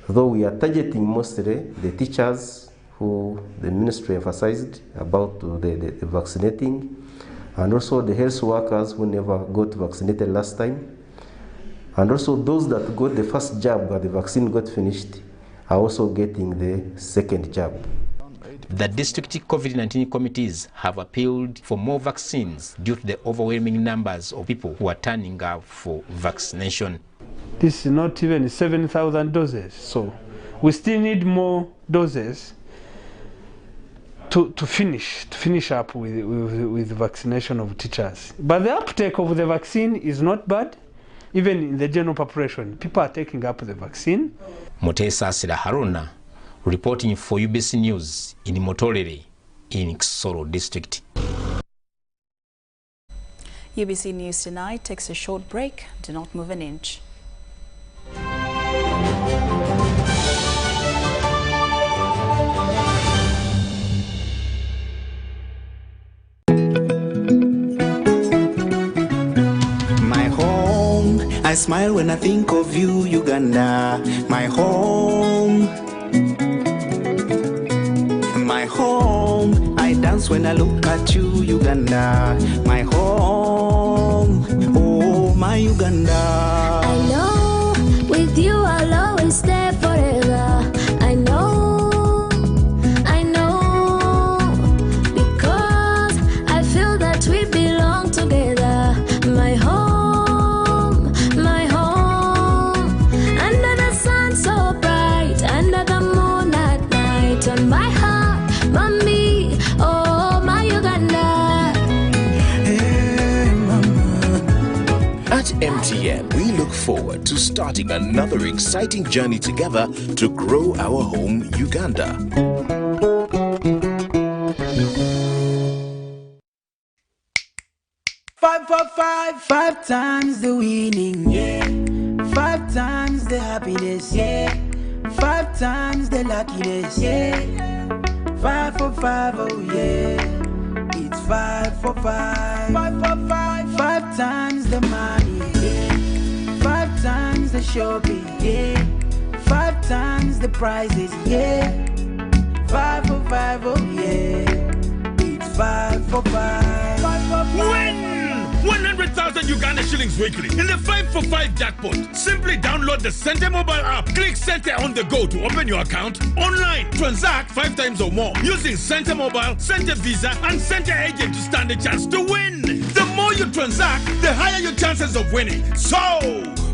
Speaker 22: Though we are targeting mostly the teachers who the ministry emphasized about the vaccinating, and also the health workers who never got vaccinated last time, and also those that got the first jab but the vaccine got finished are also getting the second jab.
Speaker 5: The district COVID-19 committees have appealed for more vaccines due to the overwhelming numbers of people who are turning up for vaccination.
Speaker 6: This is not even 7,000 doses, so we still need more doses to finish up with vaccination of teachers. But the uptake of the vaccine is not bad. Even in the general population, people are taking up the vaccine.
Speaker 5: Mutesa Sida Haruna, reporting for UBC News in Mutorere in KISORO district.
Speaker 2: UBC News Tonight takes a short break. Do not move an inch.
Speaker 3: smile when I think of you, Uganda, my home. My home, I dance when I look at you, Uganda, my home, oh my Uganda.
Speaker 7: I know, with you I'll always stay forever. I know, because I feel that we belong together. My home, under the sun so bright, under the moon at night, on my heart, mommy, oh my Uganda.
Speaker 3: Hey, mama.
Speaker 8: At MTN, we look forward to starting another exciting journey together to grow our home, Uganda.
Speaker 3: Five times the winning, yeah. 5 times the happiness, yeah. 5 times the luckiness, yeah. 5 for 5, oh yeah. It's 5 for 5. 5 for 5. 5 times the money, yeah. 5 times the shopping, yeah. 5 times the prizes, yeah. 5 for 5, oh yeah. It's 5 for 5. 5 for 5.
Speaker 23: Win 100,000 Uganda shillings weekly in the 5 for 5 jackpot. Simply download the Center mobile app. Click Center on the go to open your account online. Transact 5 times or more using Center Mobile, Center Visa, and Center Agent to stand a chance to win. The more you transact, the higher your chances of winning. So,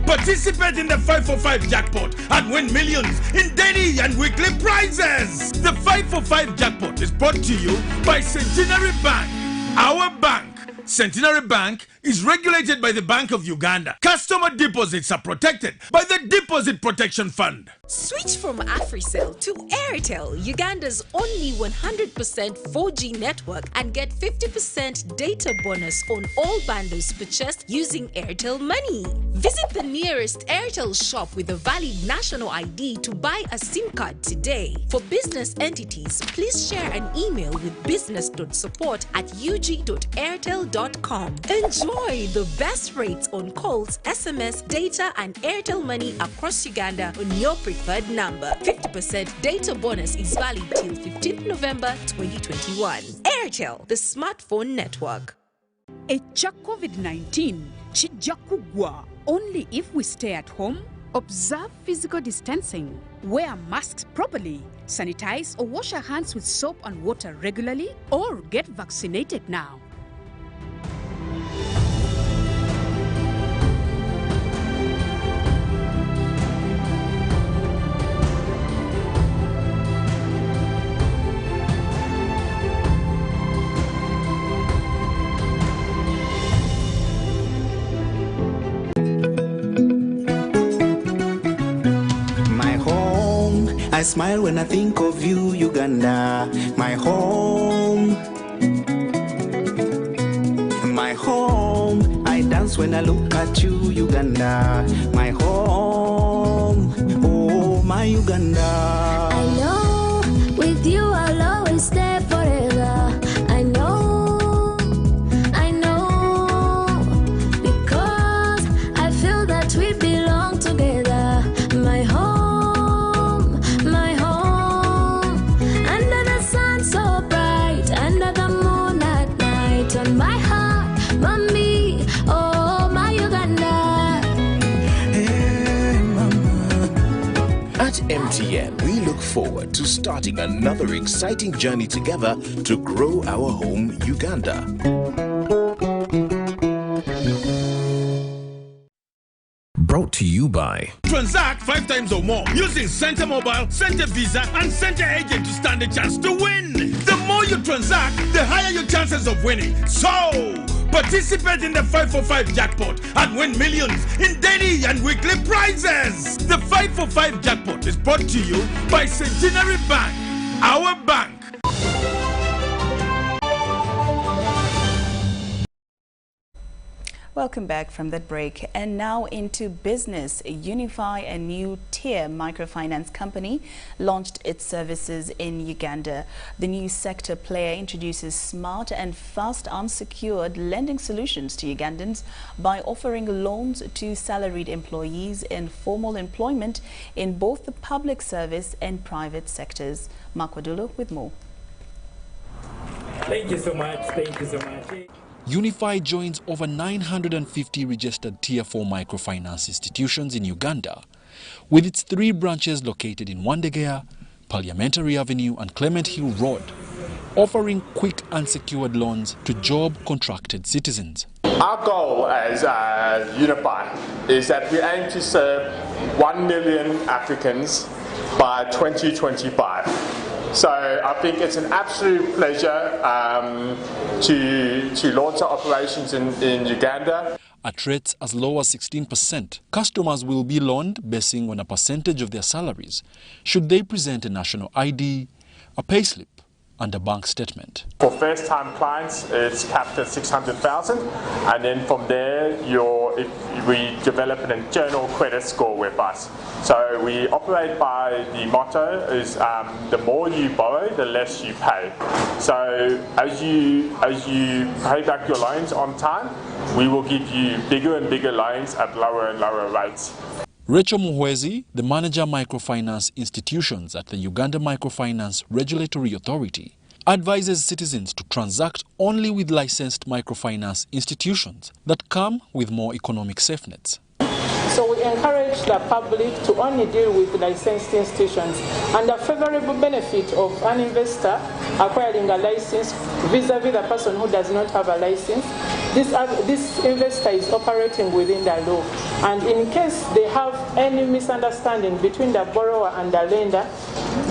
Speaker 23: participate in the 5 for 5 jackpot and win millions in daily and weekly prizes. The 5 for 5 jackpot is brought to you by Centenary Bank, our bank. Centenary Bank is regulated by the Bank of Uganda. Customer deposits are protected by the Deposit Protection Fund.
Speaker 24: Switch from AfriCell to Airtel, Uganda's only 100% 4G network, and get 50% data bonus on all bundles purchased using Airtel Money. Visit the nearest Airtel shop with a valid national ID to buy a SIM card today. For business entities, please share an email with business.support@ug.airtel.com. Enjoy the best rates on calls, SMS, data, and Airtel Money across Uganda on your preferred number. 50% data bonus is valid till 15th November 2021. Airtel, the smartphone network.
Speaker 25: Echa COVID-19 chijja kugwa only if we stay at home, observe physical distancing, wear masks properly, sanitize or wash our hands with soap and water regularly, or get vaccinated now.
Speaker 3: I smile when I think of you, Uganda, my home. My home, I dance when I look at you, Uganda, my home, oh my Uganda.
Speaker 7: I know, with you I'll always stay forever. I know, because I feel that we belong together. My home. On my heart, mommy, oh my Uganda.
Speaker 3: Hey, mama.
Speaker 8: At MTN, we look forward to starting another exciting journey together to grow our home, Uganda. Brought to you by
Speaker 23: Transact 5 times or more using Center Mobile, Center Visa, and Center Agent to stand a chance to win. The more you transact, the higher your chances of winning. So, participate in the 5 for 5 jackpot and win millions in daily and weekly prizes. The 5 for 5 jackpot is brought to you by Centenary Bank, our bank.
Speaker 2: Welcome back from that break. And now into business. Unify, a new tier microfinance company, launched its services in Uganda. The new sector player introduces smart and fast unsecured lending solutions to Ugandans by offering loans to salaried employees in formal employment in both the public service and private sectors. Mark Wadulo with more.
Speaker 9: Thank you so much. Thank you so much.
Speaker 10: Unify joins over 950 registered Tier 4 microfinance institutions in Uganda, with its 3 branches located in Wandegea, Parliamentary Avenue and Clement Hill Road, offering quick unsecured loans to job-contracted citizens.
Speaker 11: Our goal as Unify is that we aim to serve 1 million Africans by 2025. So I think it's an absolute pleasure to launch our operations in Uganda.
Speaker 10: At rates as low as 16%, customers will be loaned basing on a percentage of their salaries, should they present a national ID, a payslip, and a bank statement.
Speaker 11: For first-time clients, it's capped at 600,000, and then from there, if we develop an internal credit score with us. So we operate by the motto is the more you borrow, the less you pay. So as you pay back your loans on time, we will give you bigger and bigger loans at lower and lower rates.
Speaker 10: Rachel Muhwezi, the manager microfinance institutions at the Uganda Microfinance Regulatory Authority, advises citizens to transact only with licensed microfinance institutions that come with more economic safe nets.
Speaker 12: So we encourage the public to only deal with licensed institutions, and the favorable benefit of an investor acquiring a license vis-a-vis the person who does not have a license. This investor is operating within the law, and in case they have any misunderstanding between the borrower and the lender,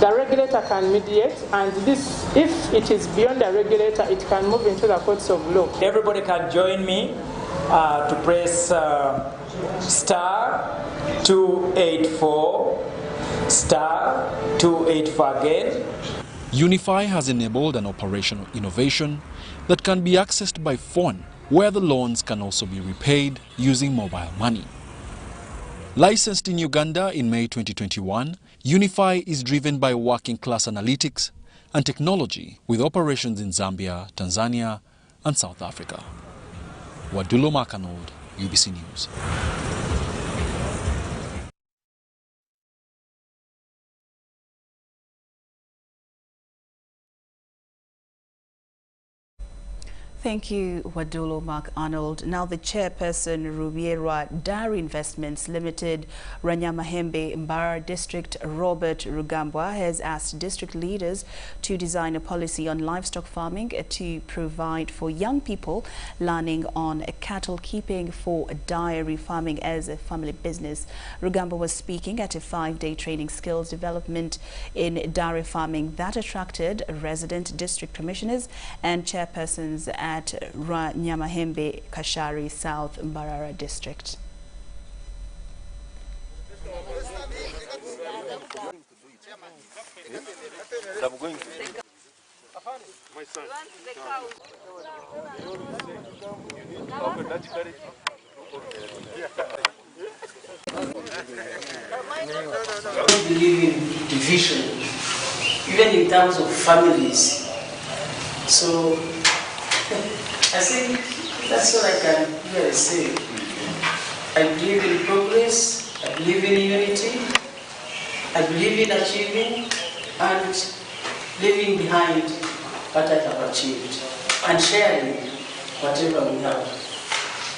Speaker 12: the regulator can mediate, and this, if it is beyond the regulator, it can move into the courts of law.
Speaker 9: Everybody can join me to press star 284 star 284 again.
Speaker 10: Unify has enabled an operational innovation that can be accessed by phone, where the loans can also be repaid using mobile money. Licensed in Uganda in May 2021, Unify is driven by working-class analytics and technology with operations in Zambia, Tanzania and South Africa. Wadulo Makanold, UBC News.
Speaker 2: Thank you, Wadulo Mark Arnold. Now, the chairperson, Rubiera Dairy Investments Limited, Ranyamahembe Mbara District, Robert Rugambwa, has asked district leaders to design a policy on livestock farming to provide for young people learning on cattle keeping for dairy farming as a family business. Rugambwa was speaking at a 5-day training skills development in dairy farming that attracted resident district commissioners and chairpersons at Nyamahembe, Kashari South, Mbarara District.
Speaker 13: I don't believe in division, even in terms of families. So I think that's what I can really say. I believe in progress, I believe in unity, I believe in achieving and leaving behind what I have achieved and sharing whatever we have.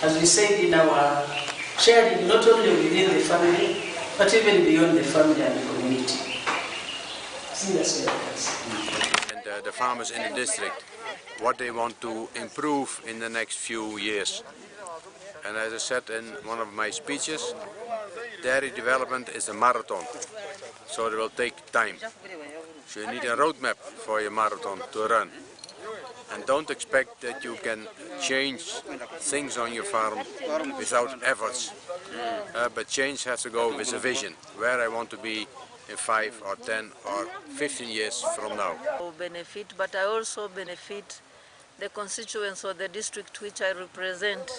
Speaker 13: As we said in our sharing, not only within the family, but even beyond the family and the community. I think that's what it is.
Speaker 14: And the farmers in the district, what they want to improve in the next few years. And as I said in one of my speeches, dairy development is a marathon, so it will take time. So you need a roadmap for your marathon to run. And don't expect that you can change things on your farm without efforts. But change has to go with a vision, where I want to be in 5 or 10 or 15 years from now.
Speaker 26: Benefit, but I also benefit the constituents or the district which I represent.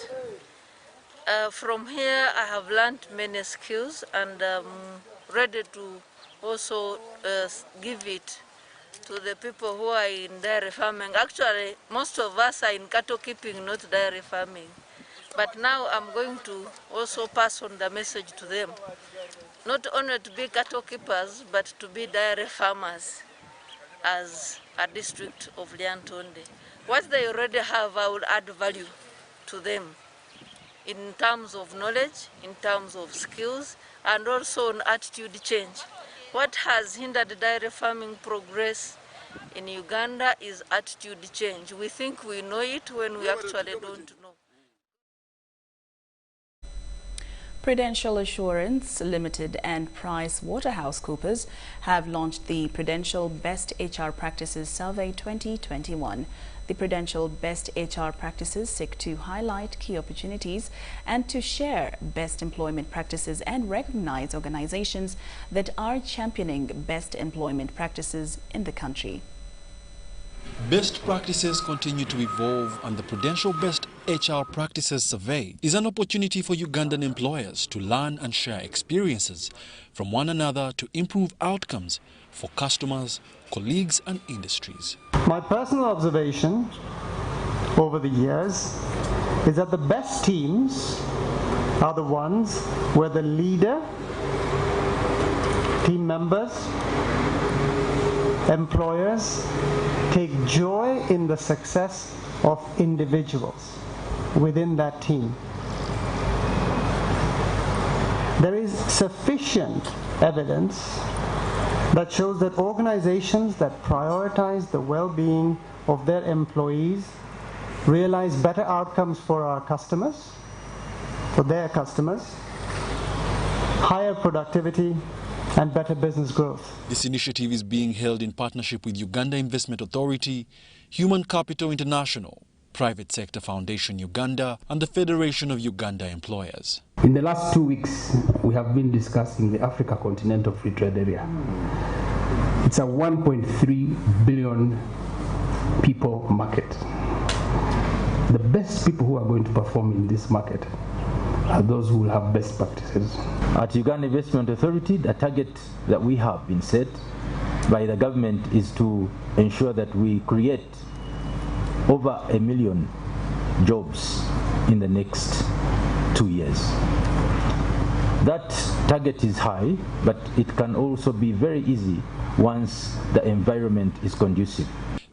Speaker 1: From here, I have learned many skills and ready to also give it to the people who are in dairy farming. Actually, most of us are in cattle keeping, not dairy farming. But now I'm going to also pass on the message to them, not only to be cattle keepers, but to be dairy farmers as a district of Lyantonde. What they already have, I will add value to them in terms of knowledge, in terms of skills, and also on attitude change. What has hindered dairy farming progress in Uganda is attitude change. We think we know it when we actually don't know.
Speaker 2: Prudential Assurance Limited and PricewaterhouseCoopers have launched the Prudential Best HR Practices Survey 2021. The Prudential Best HR Practices seek to highlight key opportunities and to share best employment practices and recognize organizations that are championing best employment practices in the country.
Speaker 10: Best practices continue to evolve, and the Prudential Best HR Practices Survey is an opportunity for Ugandan employers to learn and share experiences from one another to improve outcomes for customers, colleagues and industries.
Speaker 4: My personal observation over the years is that the best teams are the ones where the leader, team members, employers take joy in the success of individuals within that team. There is sufficient evidence that shows that organizations that prioritize the well-being of their employees realize better outcomes for our customers, for their customers, higher productivity, and better business growth.
Speaker 10: This initiative is being held in partnership with Uganda Investment Authority, Human Capital International, Private Sector Foundation Uganda, and the Federation of Uganda Employers.
Speaker 15: In the last 2 weeks, we have been discussing the Africa Continental Free Trade Area. It's a 1.3 billion people market. The best people who are going to perform in this market are those who will have best practices.
Speaker 16: At Uganda Investment Authority, the target that we have been set by the government is to ensure that we create over 1 million jobs in the next 2 years. That target is high, but it can also be very easy once the environment is conducive.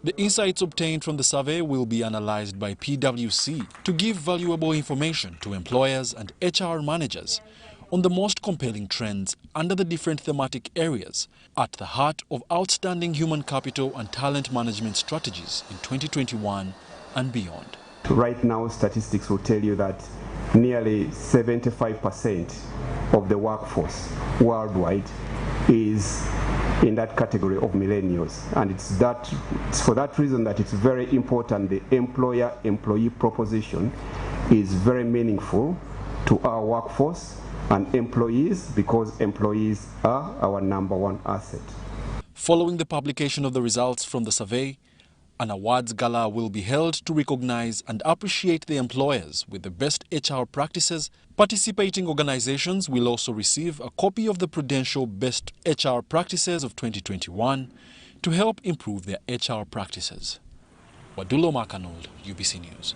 Speaker 10: The insights obtained from the survey will be analyzed by PwC to give valuable information to employers and HR managers on the most compelling trends under the different thematic areas at the heart of outstanding human capital and talent management strategies in 2021 and beyond.
Speaker 17: Right now, statistics will tell you that nearly 75% of the workforce worldwide is in that category of millennials, and it's for that reason that it's very important the employer-employee proposition is very meaningful to our workforce and employees, because employees are our #1 asset.
Speaker 10: Following the publication of the results from the survey, an awards gala will be held to recognize and appreciate the employers with the best HR practices. Participating organizations will also receive a copy of the Prudential Best HR Practices of 2021 to help improve their HR practices. Wadulo Makanold, UBC News.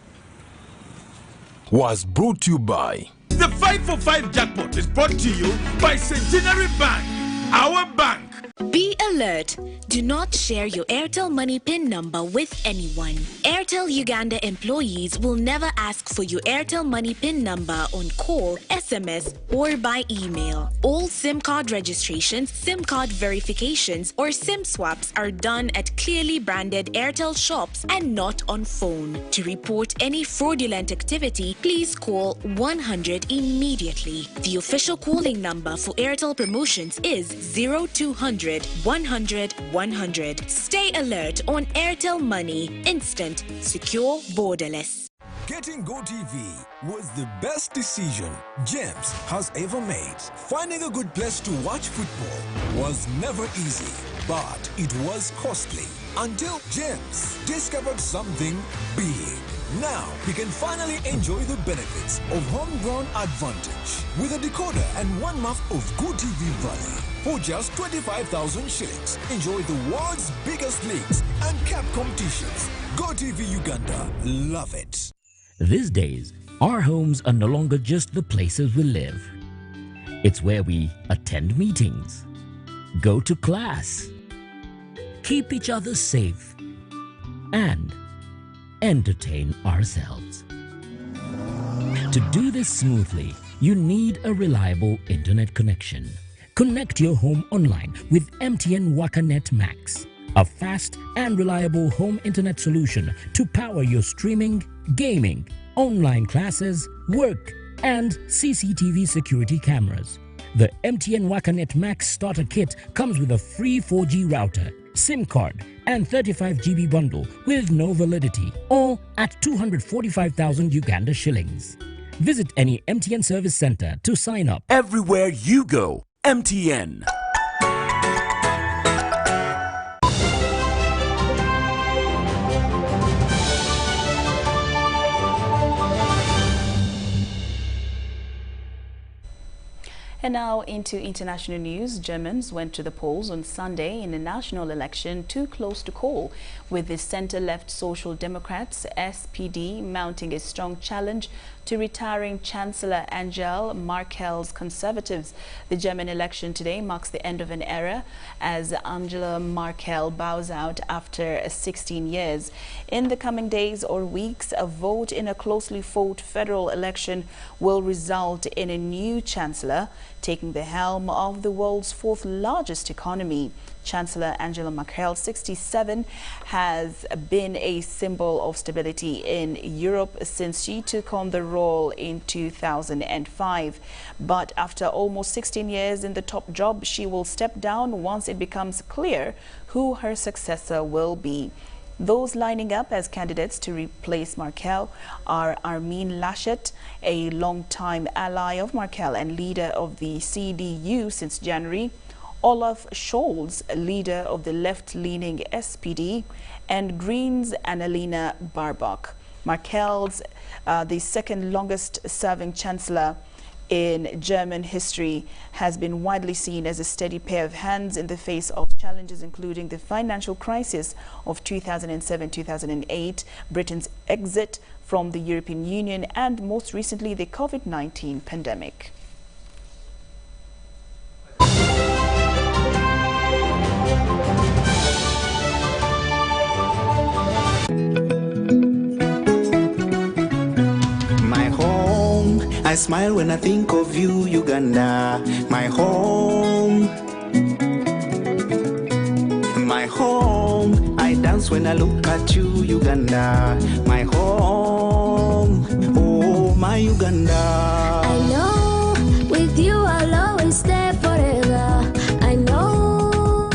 Speaker 23: Was brought to you by... The 5 for 5 jackpot is brought to you by Centenary Bank, our bank.
Speaker 26: Be alert. Do not share your Airtel Money PIN number with anyone. Airtel Uganda employees will never ask for your Airtel Money PIN number on call, SMS, or by email. All SIM card registrations, SIM card verifications, or SIM swaps are done at clearly branded Airtel shops and not on phone. To report any fraudulent activity, please call 100 immediately. The official calling number for Airtel promotions is 0200 100 100. Stay alert on Airtel Money. Instant, secure, borderless.
Speaker 23: Getting GoTV was the best decision James has ever made. Finding a good place to watch football was never easy, but it was costly until James discovered something big.
Speaker 6: Now you can finally enjoy the benefits of homegrown advantage with a decoder and 1 month of GoTV Valley. For just 25,000 shillings, enjoy the world's biggest leagues and cap competitions. GoTV Uganda, love it.
Speaker 18: These days, our homes are no longer just the places we live. It's where we attend meetings, go to class, keep each other safe, and entertain ourselves. To do this smoothly, you need a reliable internet connection. Connect your home online with MTN WakaNet Max, a fast and reliable home internet solution to power your streaming, gaming, online classes, work, and CCTV security cameras. The MTN WakaNet Max starter kit comes with a free 4G router, SIM card, and 35 GB bundle with no validity, all at 245,000 Uganda shillings. Visit any MTN service center to sign up.
Speaker 6: Everywhere you go, MTN.
Speaker 2: And now into international news. Germans went to the polls on Sunday in a national election too close to call, with the center-left Social Democrats, SPD, mounting a strong challenge to retiring Chancellor Angela Merkel's Conservatives. The German election today marks the end of an era as Angela Merkel bows out after 16 years. In the coming days or weeks, a vote in a closely fought federal election will result in a new chancellor taking the helm of the world's fourth largest economy. Chancellor Angela Merkel, 67, has been a symbol of stability in Europe since she took on the role in 2005. But after almost 16 years in the top job, she will step down once it becomes clear who her successor will be. Those lining up as candidates to replace Merkel are Armin Laschet, a longtime ally of Merkel and leader of the CDU since January, Olaf Scholz, leader of the left-leaning SPD, and Greens' Annalena Baerbock. Merkel's the second longest-serving chancellor in German history, has been widely seen as a steady pair of hands in the face of challenges including the financial crisis of 2007-2008, Britain's exit from the European Union, and most recently the COVID-19 pandemic.
Speaker 3: I smile when I think of you, Uganda, my home. My home, I dance when I look at you, Uganda, my home. Oh, my Uganda.
Speaker 7: I know, with you I'll always stay forever. I know,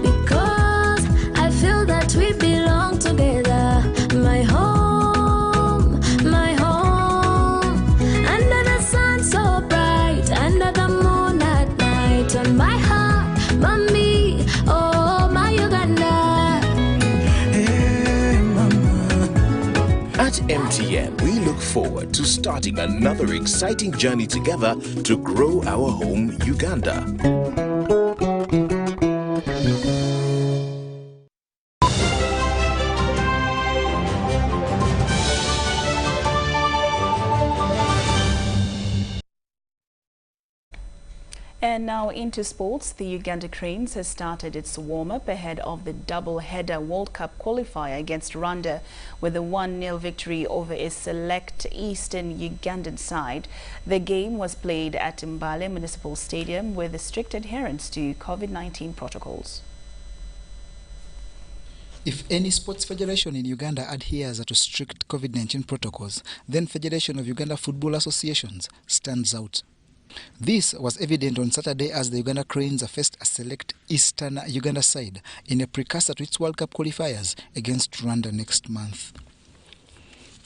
Speaker 7: because I feel that we belong together. My home. On my heart, mommy, oh my Uganda.
Speaker 3: Hey, mama.
Speaker 8: At MTN, we look forward to starting another exciting journey together to grow our home, Uganda.
Speaker 2: And now into sports. The Uganda Cranes has started its warm-up ahead of the double-header World Cup qualifier against Rwanda with a 1-0 victory over a select Eastern Ugandan side. The game was played at Mbale Municipal Stadium with strict adherence to COVID-19 protocols.
Speaker 19: If any sports federation in Uganda adheres to strict COVID-19 protocols, then Federation of Uganda Football Associations stands out. This was evident on Saturday as the Uganda Cranes faced a select Eastern Uganda side in a precursor to its World Cup qualifiers against Rwanda next month.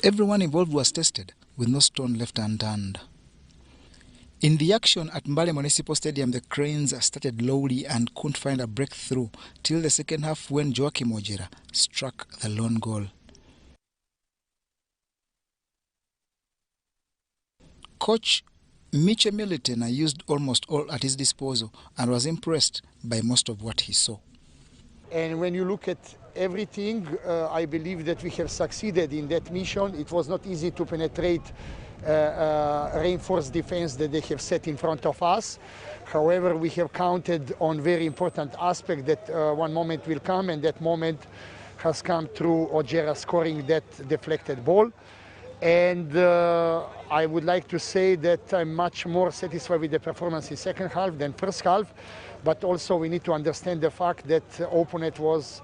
Speaker 19: Everyone involved was tested, with no stone left unturned. In the action at Mbale Municipal Stadium, the Cranes started lowly and couldn't find a breakthrough till the second half when Joachim Ojera struck the lone goal. Coach Miche Militena used almost all at his disposal and was impressed by most of what he saw.
Speaker 5: And when you look at everything, I believe that we have succeeded in that mission. It was not easy to penetrate reinforced defense that they have set in front of us. However, we have counted on very important aspect that one moment will come, and that moment has come through Ojera scoring that deflected ball. And I would like to say that I'm much more satisfied with the performance in second half than first half, but also we need to understand the fact that opponent was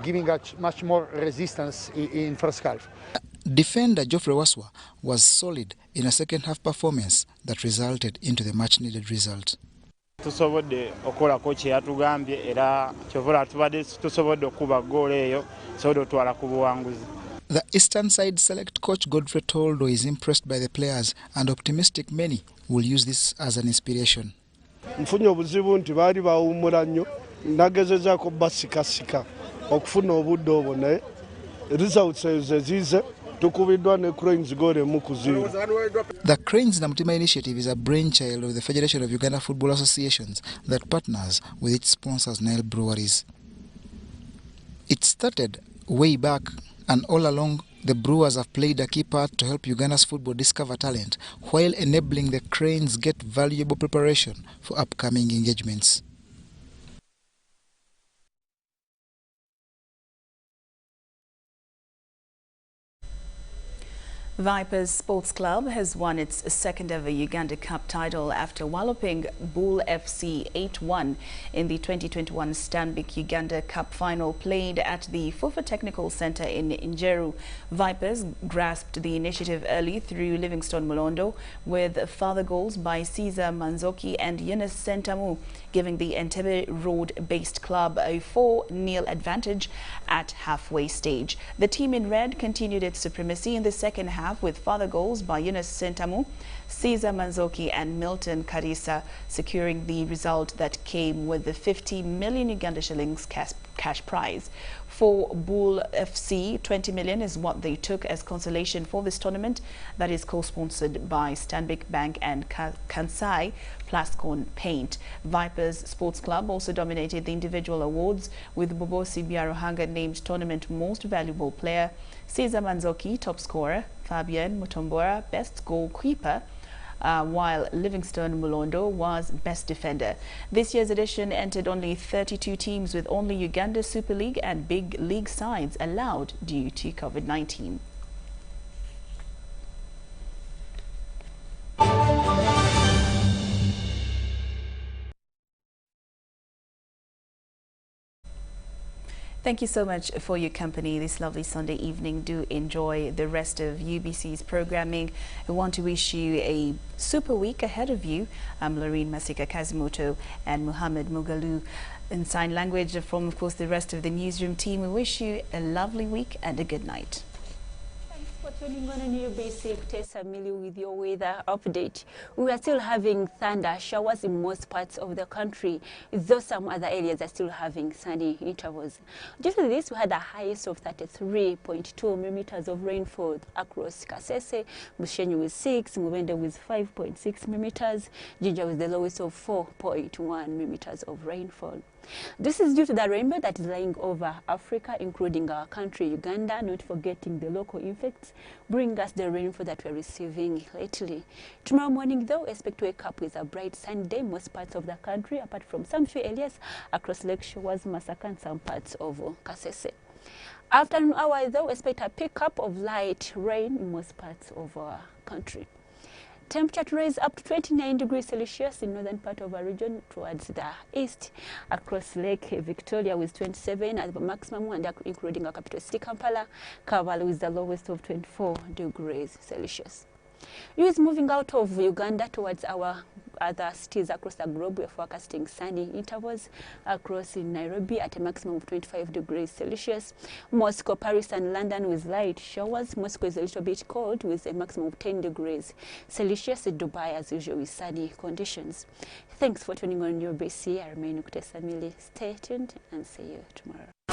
Speaker 5: giving us much more resistance in first half.
Speaker 19: Defender Geoffrey Waswa was solid in a second half performance that resulted into the much needed result.
Speaker 20: Tusobodde okola coach yatugambye era kyovola tubadde tusobodde okuba goal eyo sodo otwala ku buwanguzi.
Speaker 19: The Eastern Side Select coach Godfrey Toldo is impressed by the players and optimistic many will use this as an inspiration.
Speaker 21: Mfunye obuzibu nti baali bawummula nnyo nagezezaako basikasika okufuna obudde obwo naye results ezize tukubiddwa ne Cranes goal emu ku 0.
Speaker 19: The Cranes Namutima initiative is a brainchild of the Federation of Uganda Football Associations that partners with its sponsors Nile Breweries. It started way back, and all along the Brewers have played a key part to help Uganda's football discover talent while enabling the Cranes get valuable preparation for upcoming engagements.
Speaker 2: Vipers Sports Club has won its second ever Uganda Cup title after walloping Bull FC 8-1 in the 2021 Stanbic Uganda Cup final played at the Fufa Technical Center in Njeru. Vipers grasped the initiative early through Livingstone Mulondo with further goals by Caesar Manzoki and Yunus Sentamu, giving the Entebbe Road-based club a 4-0 advantage at halfway stage. The team in red continued its supremacy in the second half with further goals by Yunus Sentamu, Caesar Manzoki and Milton Karisa, securing the result that came with the 50 million Uganda shillings cash prize. For Bull FC, 20 million is what they took as consolation for this tournament that is co-sponsored by Stanbic Bank and Kansai Plascon Paint. Vipers Sports Club also dominated the individual awards, with Bobosi Biaruhanga named Tournament Most Valuable Player, Caesar Manzoki top scorer, Fabian Mutombora best goalkeeper, while Livingstone Mulondo was best defender. This year's edition entered only 32 teams, with only Uganda Super League and Big League sides allowed due to COVID-19. Thank you so much for your company this lovely Sunday evening. Do enjoy the rest of UBC's programming. I want to wish you a super week ahead of you. I'm Lauryn Kazimoto and Muhammad Mugalu in sign language from, of course, the rest of the newsroom team. We wish you a lovely week and a good night.
Speaker 22: For tuning on UBC, Tessa Millie with your weather update. We are still having thunder showers in most parts of the country, though some other areas are still having sunny intervals. Due to this, we had a highest of 33.2 millimeters of rainfall across Kasese, Bushenyi with 6, Mubende with 5.6 millimeters, Jinja with the lowest of 4.1 millimeters of rainfall. This is due to the rainbow that is lying over Africa, including our country, Uganda, not forgetting the local effects, bring us the rainfall that we're receiving lately. Tomorrow morning, though, expect to wake up with a bright sunny day in most parts of the country, apart from some few areas across Lake Shores, Masaka, and some parts of Kasese. Afternoon hours, though, expect a pickup of light rain in most parts of our country. Temperature to rise up to 29 degrees Celsius in northern part of our region towards the east, across Lake Victoria with 27 at the maximum, and including our capital city Kampala, Kampala with the lowest of 24 degrees Celsius. News moving out of Uganda towards our other cities across the globe, we're forecasting sunny intervals across in Nairobi at a maximum of 25 degrees Celsius. Moscow, Paris, and London with light showers. Moscow is a little bit cold with a maximum of 10 degrees Celsius. Dubai, as usual, with sunny conditions. Thanks for tuning on UBC. I remain Ukte Samili. Stay tuned and see you tomorrow.